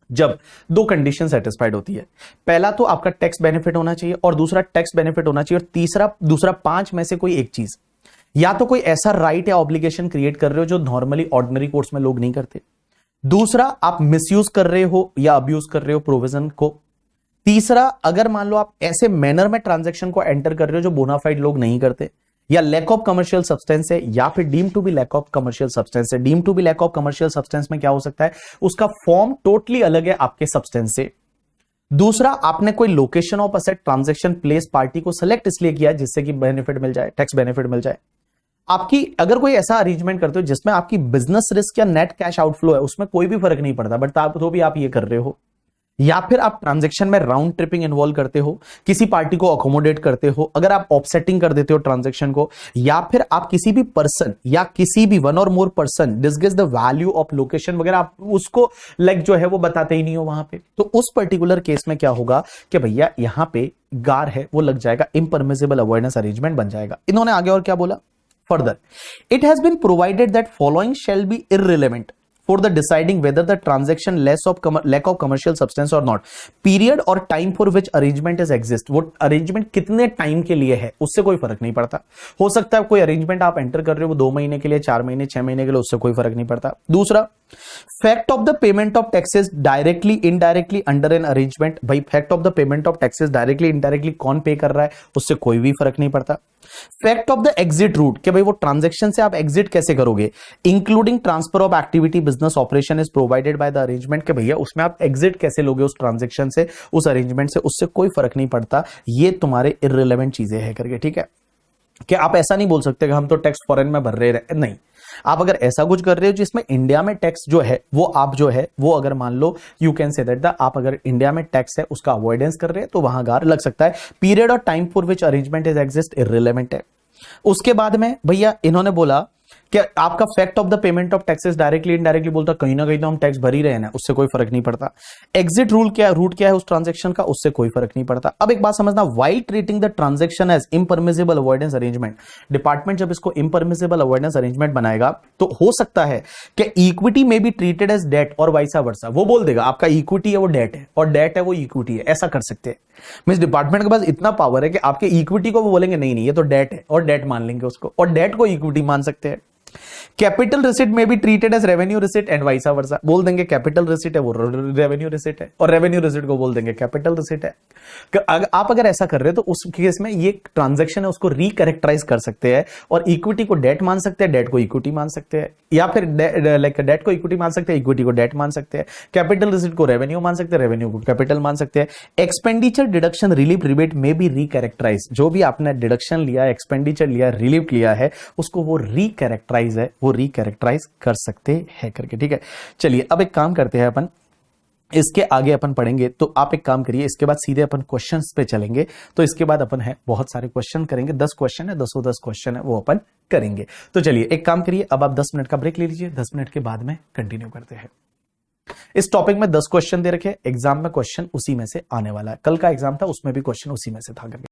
जब दो कंडीशन सेटिस्फाइड होती है। पहला तो आपका टैक्स बेनिफिट होना चाहिए, और दूसरा टैक्स बेनिफिट होना चाहिए, और दूसरा 5 में से कोई एक चीज, या तो कोई ऐसा राइट या ऑब्लिगेशन क्रिएट कर रहे हो जो नॉर्मली ऑर्डिनरी कोर्स में लोग नहीं करते, दूसरा आप मिसयूज कर रहे हो या अब्यूज कर रहे हो प्रोविजन को, तीसरा अगर मान लो आप ऐसे मैनर में ट्रांजैक्शन को एंटर कर रहे हो जो बोनाफाइड लोग नहीं करते, या लैक ऑफ कमर्शियल सब्सटेंस है, या फिर deem to be lack of commercial substance है। Deem to be lack of commercial substance में क्या हो सकता है? उसका फॉर्म टोटली अलग है आपके सब्सटेंस से। दूसरा, आपने कोई location of asset transaction place party को सेलेक्ट इसलिए किया जिससे कि बेनिफिट मिल जाए, टैक्स बेनिफिट मिल जाए। आपकी अगर कोई ऐसा अरेंजमेंट करते हो जिसमें आपकी बिजनेस रिस्क या नेट कैश आउटफ्लो है, उसमें कोई भी फर्क नहीं पड़ता, बट तो भी आप ये कर रहे हो, या फिर आप ट्रांजैक्शन में राउंड ट्रिपिंग इन्वॉल्व करते हो, किसी पार्टी को अकोमोडेट करते हो, अगर आप ऑफसेटिंग कर देते हो ट्रांजैक्शन को, या फिर आप किसी भी पर्सन या किसी भी वन और more person discuss the value of location वगैरह, आप उसको जो है वो बताते ही नहीं हो वहां पे, तो उस पर्टिकुलर केस में क्या होगा कि भैया यहां पे गार है वो लग जाएगा, इम्परमिसिबल अवॉइडेंस अरेंजमेंट बन जाएगा। इन्होंने आगे और क्या बोला? Further, it has been provided that following shall be irrelevant for the deciding whether the transaction lack of commercial substance or not, period और time for which arrangement is exist। वो arrangement कितने time के लिए है उससे कोई फर्क नहीं पड़ता। हो सकता है कोई arrangement आप enter कर रहे हो 2 महीने के लिए, 4 महीने, 6 महीने के लिए, उससे कोई फर्क नहीं पड़ता। दूसरा, fact of the payment of taxes directly indirectly under an arrangement, भाई fact of the payment of taxes directly indirectly कौन पे कर रहा है उससे कोई भी फर्क नहीं पड़ता। Fact of the exit root, कि भाई वो ट्रांजैक्शन से आप एग्जिट कैसे करोगे, including transfer of activity business operation is provided by the arrangement, कि भैया उसमें आप एग्जिट कैसे लोगे उस ट्रांजैक्शन से, उस अरेंजमेंट से, उससे कोई फर्क नहीं पड़ता। ये तुम्हारे इररिलेवेंट चीजें हैं करके, ठीक है। कि आप ऐसा नहीं बोल सकते कि हम तो टैक्स फॉरेन में भर रहे हैं, नहीं। आप अगर ऐसा कुछ कर रहे हो जिसमें इंडिया में टैक्स जो है वो आप जो है वो अगर मान लो यू कैन से दैट आप अगर इंडिया में टैक्स है उसका अवॉइडेंस कर रहे हैं तो वहां गार लग सकता है। पीरियड और time for which arrangement is exist irrelevant है। उसके बाद में भैया इन्होंने बोला कि आपका fact of the payment of taxes directly indirectly, बोलता कहीं ना कहीं तो हम टैक्स भर ही रहे हैं ना, उससे कोई फर्क नहीं पड़ता। एग्जिट रूट क्या है उस ट्रांजैक्शन का, उससे कोई फर्क नहीं पड़ता। अब एक बात समझना, while treating the transaction as impermissible avoidance arrangement, department जब इसको इम्परमिसिबल अवॉइडेंस अरेंजमेंट बनाएगा तो हो सकता है कि इक्विटी में बी ट्रीटेड एज डेट और वाइसा वर्सा। वो बोल देगा आपका इक्विटी है वो डेट है और डेट है वो इक्विटी है, ऐसा कर सकते हैं। मींस डिपार्टमेंट के पास इतना पावर है कि आपके इक्विटी को वो बोलेंगे नहीं नहीं ये तो डेट है, और डेट मान लेंगे उसको, और डेट को इक्विटी मान सकते हैं। कैपिटल रिसिट में भी treated as revenue receipt and vice versa, बोल देंगे कैपिटल रिसिट है वो रेवेन्यू रिसिट है, और रेवेन्यू रिसिट को बोल देंगे कैपिटल रिसिट है। आप अगर ऐसा कर रहे हो तो उस केस में ये ट्रांजैक्शन है उसको रिकैरेक्टराइज कर सकते हैं, और इक्विटी को डेट मान सकते हैं, डेट को इक्विटी मान सकते हैं, या फिर लाइक डेट को इक्विटी मान सकते हैं, इक्विटी को डेट मान सकते हैं, कैपिटल रिसिट को रेवेन्यू मान सकते हैं, रेवेन्यू को कैपिटल मान सकते हैं। एक्सपेंडिचर डिडक्शन रिलीफ रिबेट में भी रिकैरेक्टराइज, जो भी आपने डिडक्शन लिया, एक्सपेंडिचर लिया, रिलीफ लिया है, उसको वो रिकैरेक्टराइज है, वो रिकैरेक्टराइज कर सकते हैं करके, ठीक है। चलिए अब एक काम करते हैं अपन, इसके आगे अपन पढ़ेंगे, तो आप एक काम करिए, इसके बाद सीधे अपन क्वेश्चंस पे चलेंगे। तो इसके बाद अपन है बहुत सारे क्वेश्चन करेंगे, 10 क्वेश्चन है, 10 क्वेश्चन है वो अपन करेंगे। तो चलिए एक काम करिए, अब आप 10 मिनट का ब्रेक ले लीजिए, 10 मिनट के बाद में कंटिन्यू करते हैं। इस टॉपिक में 10 क्वेश्चन दे रखे, एग्जाम में क्वेश्चन उसी में से आने वाला है। कल का एग्जाम था उसमें भी क्वेश्चन उसी में से था करके।